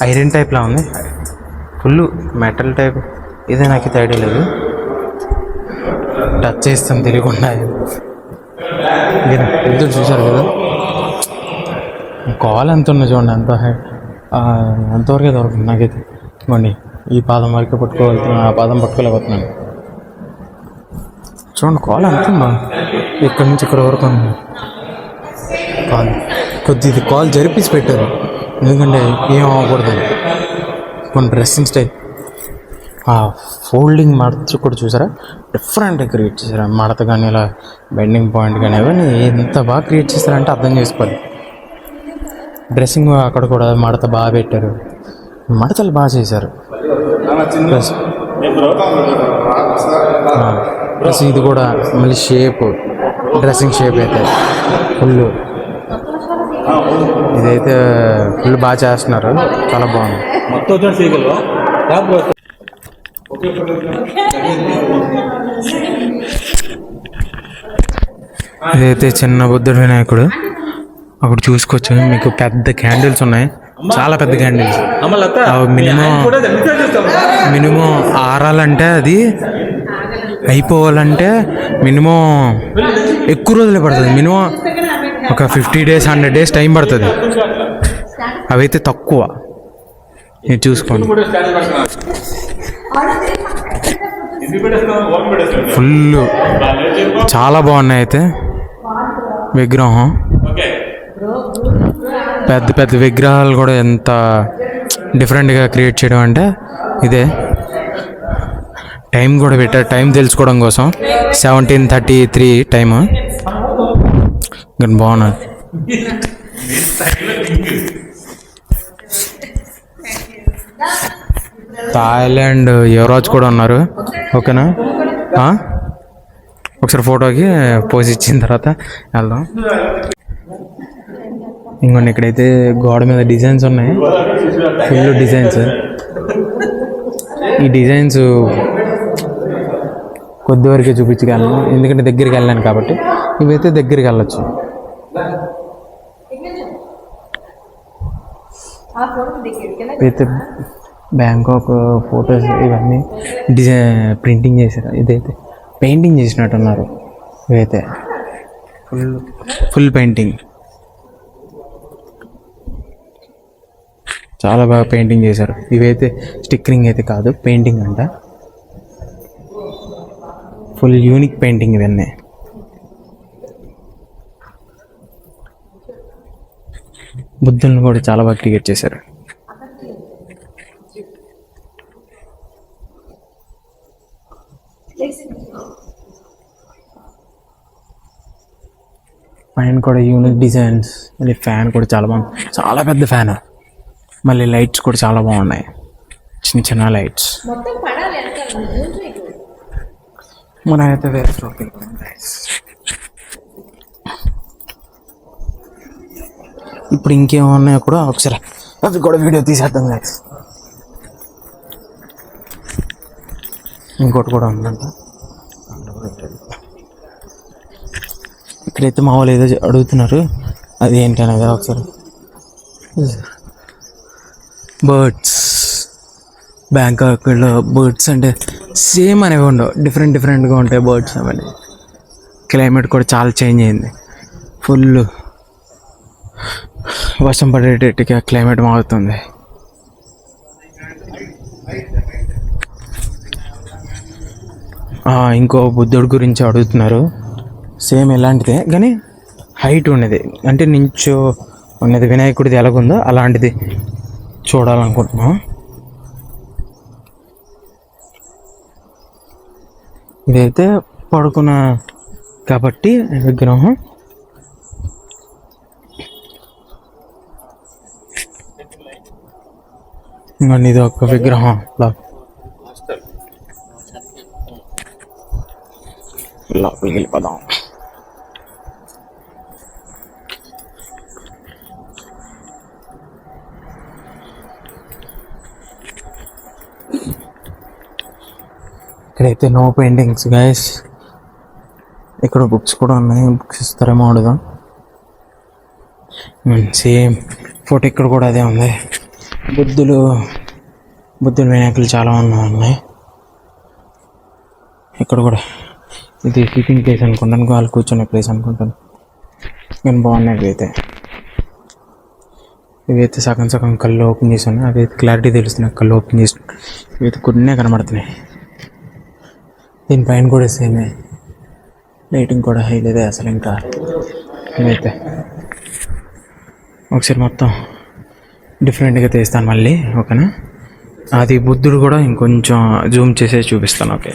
ఐరన్ టైప్లా ఉంది. Full metal type. ఇదే నాకైతే ఐడియా లేదు. టచ్ చేస్తాను తెలియకుండా. ఇద్దరు చూసారు కదా కాల్ ఎంత ఉన్నా చూడండి. ఎంతవరకే దొరుకుతుంది నాకైతే. ఇవ్వండి ఈ పాదం వరకే పట్టుకోగలుగుతున్నాను. ఆ పాదం పట్టుకోలేకపోతున్నాను. చూడండి కాల్ ఎంత ఉందా. ఇక్కడి నుంచి ఇక్కడ వరకు ఉంది కాల్. కొద్దిది కాల్ జరిపేసి పెట్టారు. ఎందుకంటే ఏం అవ్వకూడదు. కొన్ని డ్రెస్సింగ్ స్టైల్ ఆ ఫోల్డింగ్ మడత కూడా చూసారా? డిఫరెంట్ క్రియేట్ చేశారు. మడత కానీ ఇలా బెండింగ్ పాయింట్ కానీ అవన్నీ ఎంత బాగా క్రియేట్ చేశారంటే అర్థం చేసుకోవాలి. డ్రెస్సింగ్ అక్కడ కూడా మడత బాగా పెట్టారు. మడతలు బాగా చేశారు. ప్లస్ ఇది కూడా మళ్ళీ షేప్ డ్రెస్సింగ్ షేప్ అయితే ఫుల్. ఇదైతే ఫుల్ బాగా చేస్తున్నారు. చాలా బాగుంది. ఇదైతే చిన్న బుద్ధుడు వినాయకుడు. అక్కడ చూసుకోవచ్చు. మీకు పెద్ద క్యాండిల్స్ ఉన్నాయి. చాలా పెద్ద క్యాండిల్స్. మినిమం ఆరాలంటే అది అయిపోవాలంటే మినిమం ఎక్కువ రోజులే పడుతుంది. మినిమం ఒక 50 days 100 days టైం పడుతుంది. అవైతే తక్కువ. మీరు చూసుకోండి. ఫుల్ చాలా బాగున్నాయి అయితే విగ్రహం. పెద్ద పెద్ద విగ్రహాలు కూడా ఎంత డిఫరెంట్గా క్రియేట్ చేయడం అంటే ఇదే. టైం కూడా పెట్టారు, టైం తెలుసుకోవడం కోసం. 17:33 టైము. కానీ బాగున్నది. థాయిలాండ్ యువరాజ్ కూడా ఉన్నారు. ఓకేనా, ఒకసారి ఫోటోకి పోజ్ ఇచ్చిన తర్వాత వెళ్దాం. ఇంకొన్ని ఇక్కడైతే గోడ మీద డిజైన్స్ ఉన్నాయి, ఫుల్ డిజైన్స్. ఈ డిజైన్స్ కొద్ది వరకే చూపించగలను, ఎందుకంటే దగ్గరికి వెళ్ళాను కాబట్టి. ఇవైతే దగ్గరికి వెళ్ళచ్చు. అయితే బ్యాంకాక్ ఫొటోస్ ఇవన్నీ ప్రింటింగ్ చేశారు. ఇదైతే పెయింటింగ్ చేసినట్టున్నారు. ఇవైతే ఫుల్ పెయింటింగ్, చాలా బాగా పెయింటింగ్ చేశారు. ఇవైతే స్టిక్కరింగ్ అయితే కాదు, పెయింటింగ్ అంట. ఫుల్ యూనిక్ పెయింటింగ్ ఇవన్నీ. బుద్ధులను కూడా చాలా బాగా క్రియేట్ చేశారు. పైన కూడా యూనిక్ డిజైన్స్. మళ్ళీ ఫ్యాన్ కూడా చాలా బాగుంది, చాలా పెద్ద ఫ్యాన్. మళ్ళీ లైట్స్ కూడా చాలా బాగున్నాయి, చిన్న చిన్న లైట్స్. మనమైతే వేరే స్టోర్కి వెళ్ళిపోయాం గైస్. ఇప్పుడు ఇంకేమన్నాయో కూడా ఒకసారి అది కూడా వీడియో తీసేద్దాం గైస్. ఇంకోటి కూడా ఉందంట. ఇక్కడైతే మా వాళ్ళు ఏదో అడుగుతున్నారు, అది ఏంటనేది ఒకసారి. బర్డ్స్, బ్యాంకాక్లో బర్డ్స్ అంటే సేమ్ అనేవి ఉండవు, డిఫరెంట్గా ఉంటాయి బర్డ్స్ అవన్నీ. క్లైమేట్ కూడా చాలా చేంజ్ అయింది, ఫుల్ వర్షం పడేటట్టుగా క్లైమేట్ మారుతుంది. ఇంకో బుద్ధుడి గురించి అడుగుతున్నారు, సేమ్ ఎలాంటిదే కానీ హైట్ ఉన్నది, అంటే నించో ఉన్నది. వినాయకుడిది ఎలాగుందో అలాంటిది చూడాలనుకుంటున్నాం. ఇదైతే పడుకున్న కాబట్టి విగ్రహం. ఇంకొన్ని ఇది ఒక విగ్రహం. లోపలికి వెళ్ళిపోదాం. ఇక్కడైతే నో పెయింటింగ్స్ గైస్. ఇక్కడ బుక్స్ కూడా ఉన్నాయి, బుక్స్ ఇస్తారేమో అడుగుదాం. సేమ్ ఫోటో ఇక్కడ కూడా అదే ఉంది. బుద్ధులు వినాయకులు చాలా ఉన్నాయి. ఇక్కడ కూడా ఇది సిట్టింగ్ ప్లేస్ అనుకుంటాను, వాళ్ళు కూర్చునే ప్లేస్ అనుకుంటాను. కానీ బాగున్నాయి ఇవైతే సగం కళ్ళు ఓపెన్ చేసి ఉన్నాయి. అవి క్లారిటీ తెలుస్తున్నాయి, కళ్ళు ఓపెన్ చేసి. ఇవైతే కొన్నే కనబడుతున్నాయి. దీనిపైన కూడా సేమే, లైటింగ్ కూడా హై లేదే అసలు. ఇంకా ఇవైతే ఒకసారి మొత్తం డిఫరెంట్గా తీస్తాను మళ్ళీ, ఓకేనా. అది బుద్ధుడు కూడా ఇంకొంచెం జూమ్ చేసే చూపిస్తాను. ఓకే,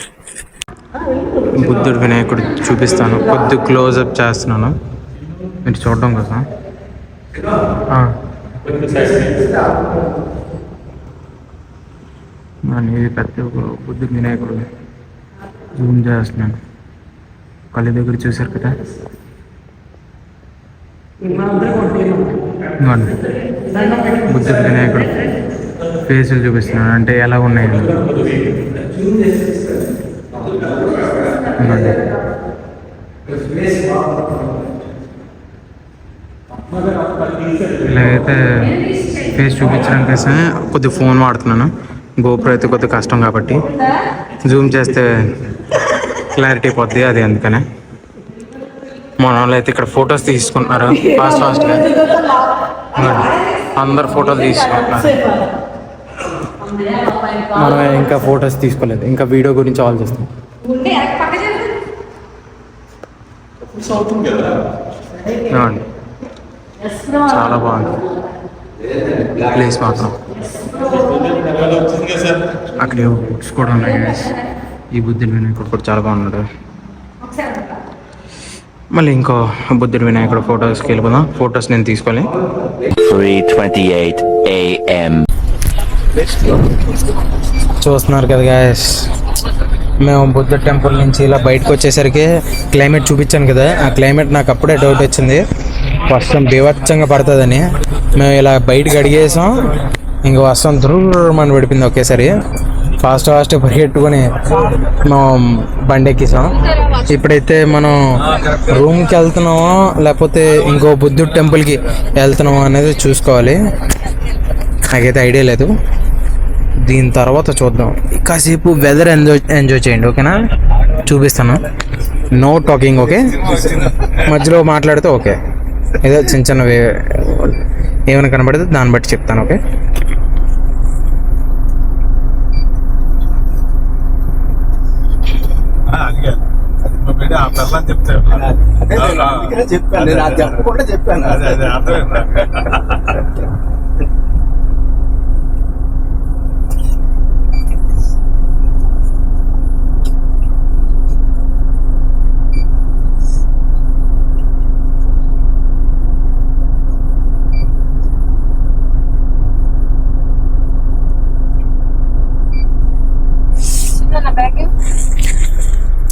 బుద్ధుడు వినాయకుడు చూపిస్తాను, కొద్ది క్లోజప్ చేస్తున్నాను మీరు చూడడం కోసం. ఇది పెద్ద బుద్ధుడు వినాయకుడు జూమ్ చేస్తున్నాను. కళ్ళు దగ్గర చూసారు కదా, బుద్ధుడు వినాయకుడు ఫేసులు చూపిస్తున్నాను, అంటే ఎలా ఉన్నాయి. ఇలాగైతే ఫేస్ చూపించడానికి కోసం కొద్దిగా ఫోన్ వాడుతున్నాను. గోప్రో అయితే కొద్దిగా కష్టం కాబట్టి జూమ్ చేస్తే క్లారిటీ పోద్ది, అది అందుకనే. మన వాళ్ళు అయితే ఇక్కడ ఫొటోస్ తీసుకుంటున్నారు ఫాస్ట్గా. అందరు ఫోటోలు తీసుకుంటున్నారు. మనం ఇంకా ఫొటోస్ తీసుకోలేదు, ఇంకా వీడియో గురించి ఆలోచిస్తాం. చాలా బాగుంది ప్లేస్ మాత్రం. అక్కడ బుక్స్ కూడా ఉన్నాయి guys. ఈ బుద్ధుడి వినాయకుడు కూడా చాలా బాగున్నాడు. మళ్ళీ ఇంకో బుద్ధుడి వినాయకుడు ఫొటోస్కి వెళ్ళిపోదాం. ఫొటోస్ నేను తీసుకోవాలి. 3:28 a.m. చూస్తున్నారు కదా గాయస్, మేము బుద్ధ టెంపుల్ నుంచి ఇలా బయటకు వచ్చేసరికి క్లైమేట్ చూపించాను కదా, ఆ క్లైమేట్ నాకు అప్పుడే డౌట్ వచ్చింది వర్షం బీభత్సంగా పడుతుందని. మేము ఇలా బయటకు అడిగేసాం, ఇంక వర్షం దుర్మని పడిపోయింది ఒకేసారి. ఫాస్ట్ పరిగెట్టుకొని మేము బండి ఎక్కేసాం. ఇప్పుడైతే మనం రూమ్కి వెళ్తున్నామో లేకపోతే ఇంకో బుద్ధుడి టెంపుల్కి వెళ్తున్నామో అనేది చూసుకోవాలి. నాకైతే ఐడియా లేదు. దీని తర్వాత చూద్దాం. కాసేపు వెదర్ ఎంజాయ్ చేయండి, ఓకేనా? చూపిస్తాను. No talking, okay? మధ్యలో మాట్లాడితే ఓకే. ఏదో చిన్నవి ఏమైనా కనబడితే దాన్ని బట్టి చెప్తాను, ఓకే?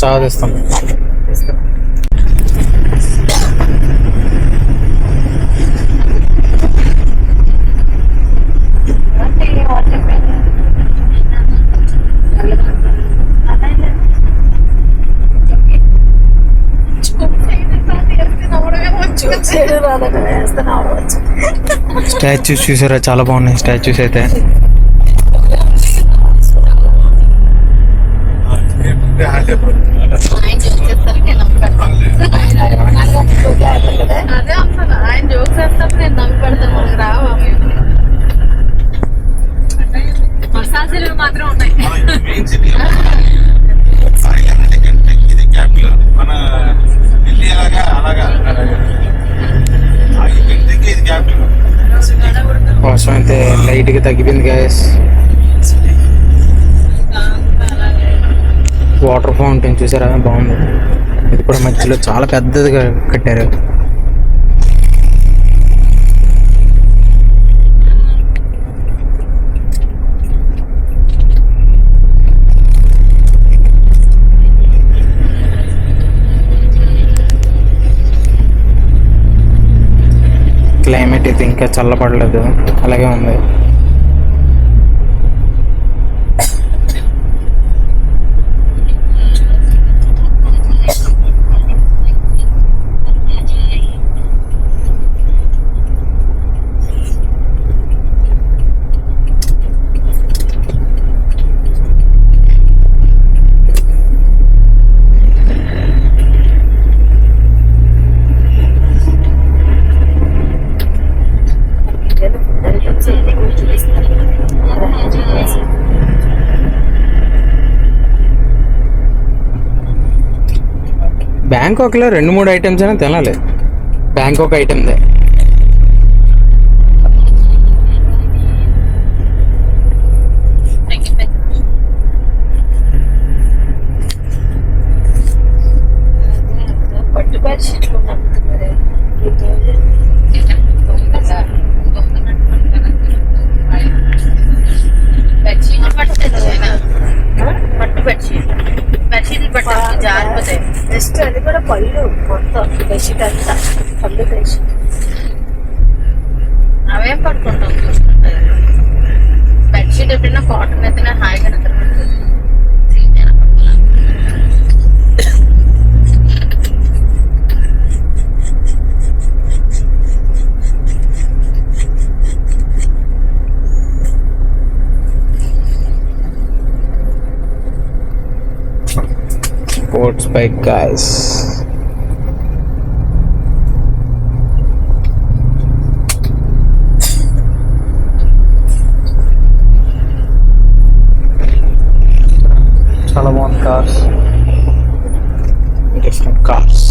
చదివిస్తాను. స్టాచ్యూస్ చూసారా, చాలా బాగున్నాయి స్టాచ్యూస్ అయితే. అదే అసలు ఆయన జోక్స్ వేస్తాను, నేను నవ్వు పెడతాను. రావా మసాజులు మాత్రం ఉన్నాయి. వర్షం అయితే లైట్గా తగ్గిపోయింది గాయస్. వాటర్ ఫౌంటైన్ చూసారా, బాగుంది. ఇది కూడా మధ్యలో చాలా పెద్దదిగా కట్టారు. క్లైమేట్ అయితే ఇంకా చల్లబడలేదు, అలాగే ఉంది. బ్యాంకాక్లో 2-3 ఐటమ్స్ అయినా తినాలి. బ్యాంకాక్ ఐటమ్దే. జస్ట్ అది కూడా పళ్ళు మొత్తం బెడ్షీట్ అంతా పళ్ళు బెడ్షీట్. అవేం పట్టుకుంటాం బెడ్షీట్ ఎప్పుడైనా కాటన్ అయితే హాయిగా నిద్రపడుతుంది. Sports bike guys. చాలా బాగుంది కార్స్, డిఫరెంట్ కార్స్.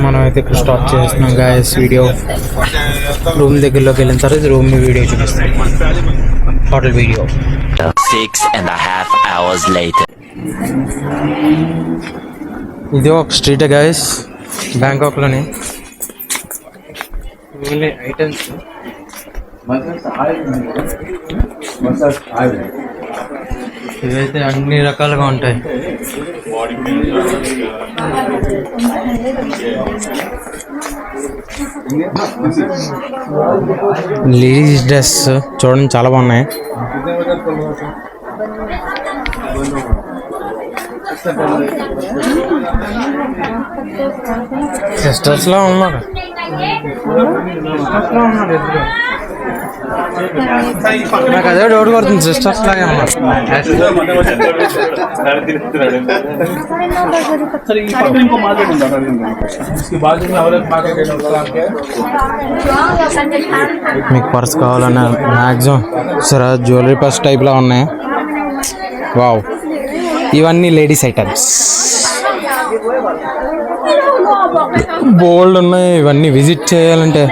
మనం అయితే ఇక్కడ స్టాప్ చేస్తున్నాం గాయస్ వీడియో. రూమ్ దగ్గరలోకి వెళ్ళిన తర్వాత రూమ్ వీడియో చూపిస్తాం, హోటల్ వీడియో. 6.5 hours later. ఇది ఒక స్ట్రీట్ గాయస్ బ్యాంకాక్లోని. ఐటమ్స్ ఇవైతే అన్ని రకాలుగా ఉంటాయి. లేడీస్ డ్రెస్ చూడండి చాలా బాగున్నాయి. సిస్టర్స్ లా ఉన్నారు. నాకు అదే డౌట్ పడుతుంది, సిస్టర్స్ లాగే ఉన్నారు. మీకు పర్స్ కావాలన్నా మ్యాక్సిమం సరే జ్యువెలరీ పర్స్ టైప్లో ఉన్నాయి. వావ్, ఇవన్నీ లేడీస్ ఐటమ్స్ బోల్డ్ ఉన్నాయి. ఇవన్నీ విజిట్ చేయాలంటే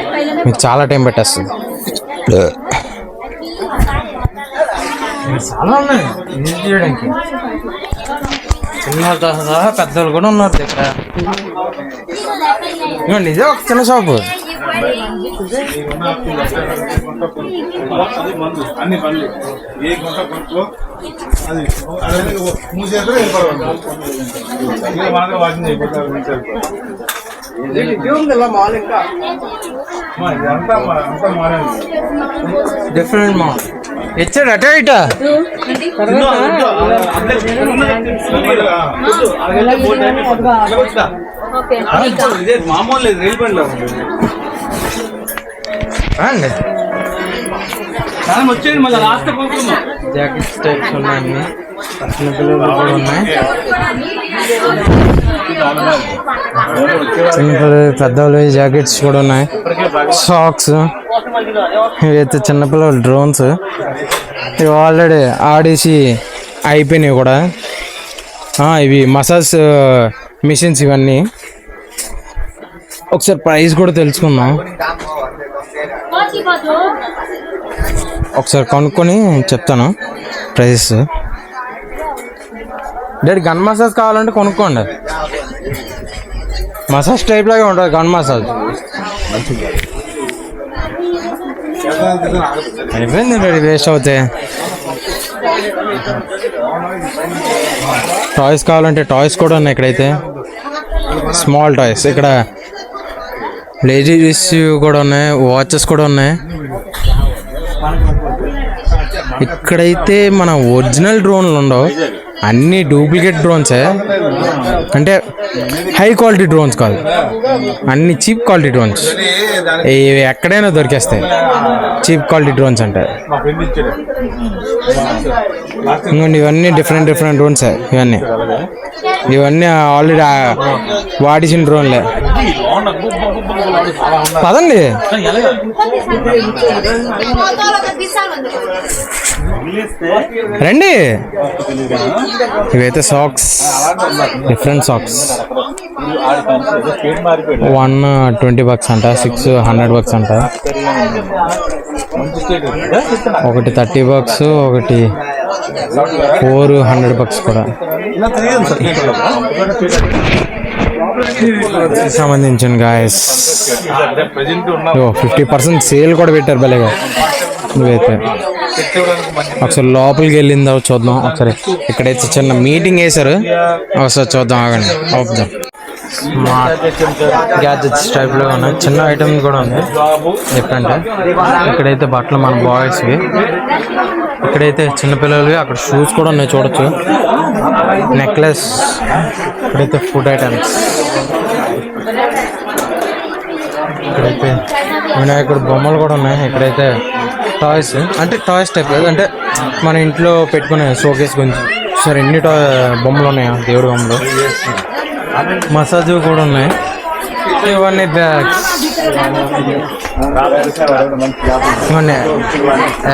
మీకు చాలా టైం పెట్టేస్తుంది. చాలా ఉన్నాయి విజిట్ చేయడానికి. చిన్న సహా పెద్దలు కూడా ఉన్నారు దగ్గర. ఇవ్వండి, ఇదే ఒక చిన్న షాపు. డిఫరెంట్ మా ఇచ్చాడు అటే ఇట. మామూలు రైలు బండిలో వచ్చేది మళ్ళీ లాస్ట్ జాకెట్స్ టైప్స్ ఉన్నాయి, చిన్నపిల్లలు కూడా ఉన్నాయి. చిన్నపిల్లలు పెద్దవాళ్ళు జాకెట్స్ కూడా ఉన్నాయి. సాక్స్, ఇవైతే చిన్నపిల్లలు డ్రోన్స్. ఇవి ఆల్రెడీ ఆడేసి అయిపోయినాయి కూడా. ఇవి మసాజ్ మిషన్స్ ఇవన్నీ. ఒకసారి ప్రైస్ కూడా తెలుసుకుందాం. ఒకసారి కొనుక్కొని చెప్తాను ప్రైస్. డాడీ గన్ మసాజ్ కావాలంటే కొనుక్కోండి. మసాజ్ టైప్ లాగే ఉంటుంది గన్ మసాజ్. అయిపోయింది డాడీ, వేస్ట్ అవుతాయి. టాయ్స్ కావాలంటే టాయ్స్ కూడా ఉన్నాయి ఇక్కడైతే. స్మాల్ టాయ్స్ ఇక్కడ లేడీస్ కూడా ఉన్నాయి, వాచెస్ కూడా ఉన్నాయి. ఇక్కడైతే మన ఒరిజినల్ డ్రోన్లు ఉండవు, అన్ని డూప్లికేట్ డ్రోన్సే. అంటే హై క్వాలిటీ డ్రోన్స్ కాదు, అన్ని చీప్ క్వాలిటీ డ్రోన్స్. ఇవి ఎక్కడైనా దొరికేస్తాయి చీప్ క్వాలిటీ డ్రోన్స్ అంటే. ఇంకోండి ఇవన్నీ డిఫరెంట్ డిఫరెంట్ డ్రోన్సే. ఇవన్నీ ఆల్రెడీ వాడిసిన డ్రోన్లే. పదండి, రండి. ఇవైతే సాక్స్, డిఫరెంట్ సాక్స్. $120 అంట, $600 అంట. ఒకటి $30, ఒకటి $400 కూడా. సంబంధించిన గాయస్ 50% సేల్ కూడా పెట్టారు భలేగా. ఇవైతే ఒకసారి లోపలికి వెళ్ళిందో చూద్దాం. ఒకసారి ఇక్కడైతే చిన్న మీటింగ్ వేశారు, ఒకసారి చూద్దాం. ఆగండి, ఆపుదాం. స్మార్ట్ గ్యాజెట్స్ టైప్లో ఉన్నాయి, చిన్న ఐటమ్ కూడా ఉంది ఎప్పుడంటే. ఇక్కడైతే బట్టలు మన బాయ్స్వి, ఇక్కడైతే చిన్నపిల్లలవి. అక్కడ షూస్ కూడా ఉన్నాయి చూడొచ్చు, నెక్లెస్. ఇక్కడైతే ఫుడ్ ఐటమ్స్. ఇక్కడైతే వినాయకుడు బొమ్మలు కూడా ఉన్నాయి. ఇక్కడైతే టాయ్స్, అంటే టాయ్స్ టైప్ అంటే మన ఇంట్లో పెట్టుకునే సరే ఎన్ని బొమ్మలు ఉన్నాయా, దేవుడి బొమ్మలు, మసాజ్ కూడా ఉన్నాయి. ఇవన్నీ బ్యాగ్స్, ఇవన్నీ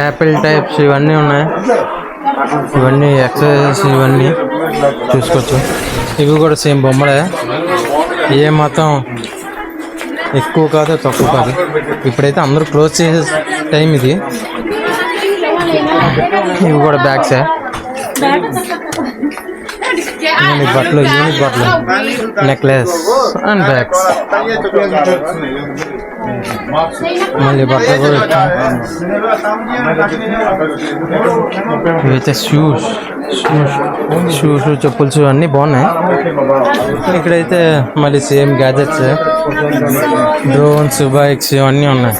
యాపిల్ టైప్స్ ఇవన్నీ ఉన్నాయి. ఇవన్నీ ఎక్సర్సైజెస్ ఇవన్నీ చూసుకోవచ్చు. ఇవి కూడా సేమ్ బొమ్మలే, ఏ మాత్రం ఎక్కువ కాదు తక్కువ కాదు. ఇప్పుడైతే అందరూ క్లోజ్ చేసే టైం ఇది. ఇవి కూడా బ్యాగ్సే, బట్టలు, యూనిక్ బట్టలు, నెక్లెస్ అండ్ బ్యాగ్స్. మళ్ళీ బట్టలు కూడా ఇవైతే షూస్, చెప్పుల్స్ అన్నీ బాగున్నాయి. ఇక్కడైతే మళ్ళీ సేమ్ గ్యాజెట్స్, డ్రోన్స్, బైక్స్ ఇవన్నీ ఉన్నాయి.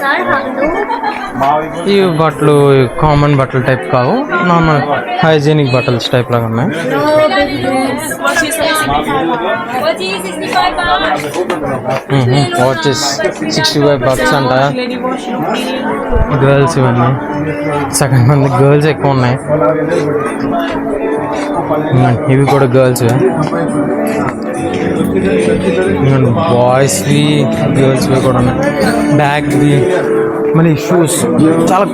ఈ బట్టలు కామన్ బట్టలు టైప్ కావు, నార్మల్ హైజీనిక్ బట్టల్స్ టైప్ లాగా ఉన్నాయి. వాచెస్ $65 అంట. గర్ల్స్ ఇవన్నీ సగం మంది గర్ల్స్ ఎక్కువ ఉన్నాయి. ఇవి కూడా గర్ల్స్, బాయ్స్వి గర్ల్స్వి కూడా ఉన్నాయి. బ్యాగ్వి, మళ్ళీ షూస్ చాలా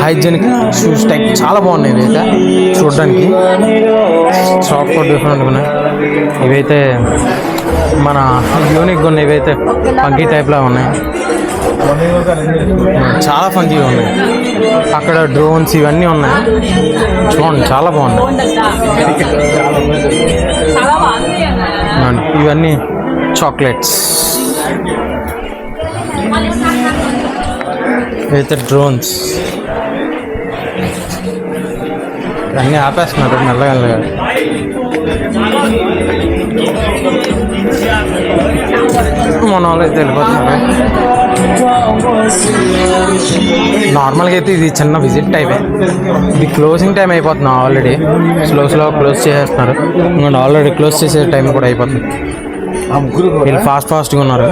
హైజీనిక్ షూస్ టైప్ చాలా బాగున్నాయి. ఇవైతే చూడడానికి షాప్ కూడా డిఫరెంట్గా ఉన్నాయి. ఇవైతే మన యూనిక్గా ఉన్నాయి. ఇవైతే ఫంకీ టైప్లా ఉన్నాయి, చాలా ఫంకీగా ఉన్నాయి. అక్కడ డ్రోన్స్ ఇవన్నీ ఉన్నాయి, చూడండి చాలా బాగున్నాయి. ఇవన్నీ చాక్లెట్స్, ఇవైతే డ్రోన్స్. అన్నీ ఆపేస్తున్నారు మెల్లగా. మన వాళ్ళు అయితే వెళ్ళిపోతున్నారు. నార్మల్గా అయితే ఇది చిన్న విజిట్ టైమే, ఇది క్లోజింగ్ టైం అయిపోతుంది ఆల్రెడీ. స్లో క్లోజ్ చేసేస్తున్నారు. ఇంకొంచెం ఆల్రెడీ క్లోజ్ చేసే టైం కూడా అయిపోతుంది. వీళ్ళు ఫాస్ట్గా ఉన్నారు.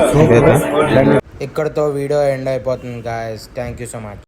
ఇక్కడితో వీడియో ఎండ్ అయిపోతుంది guys. Thank you so much.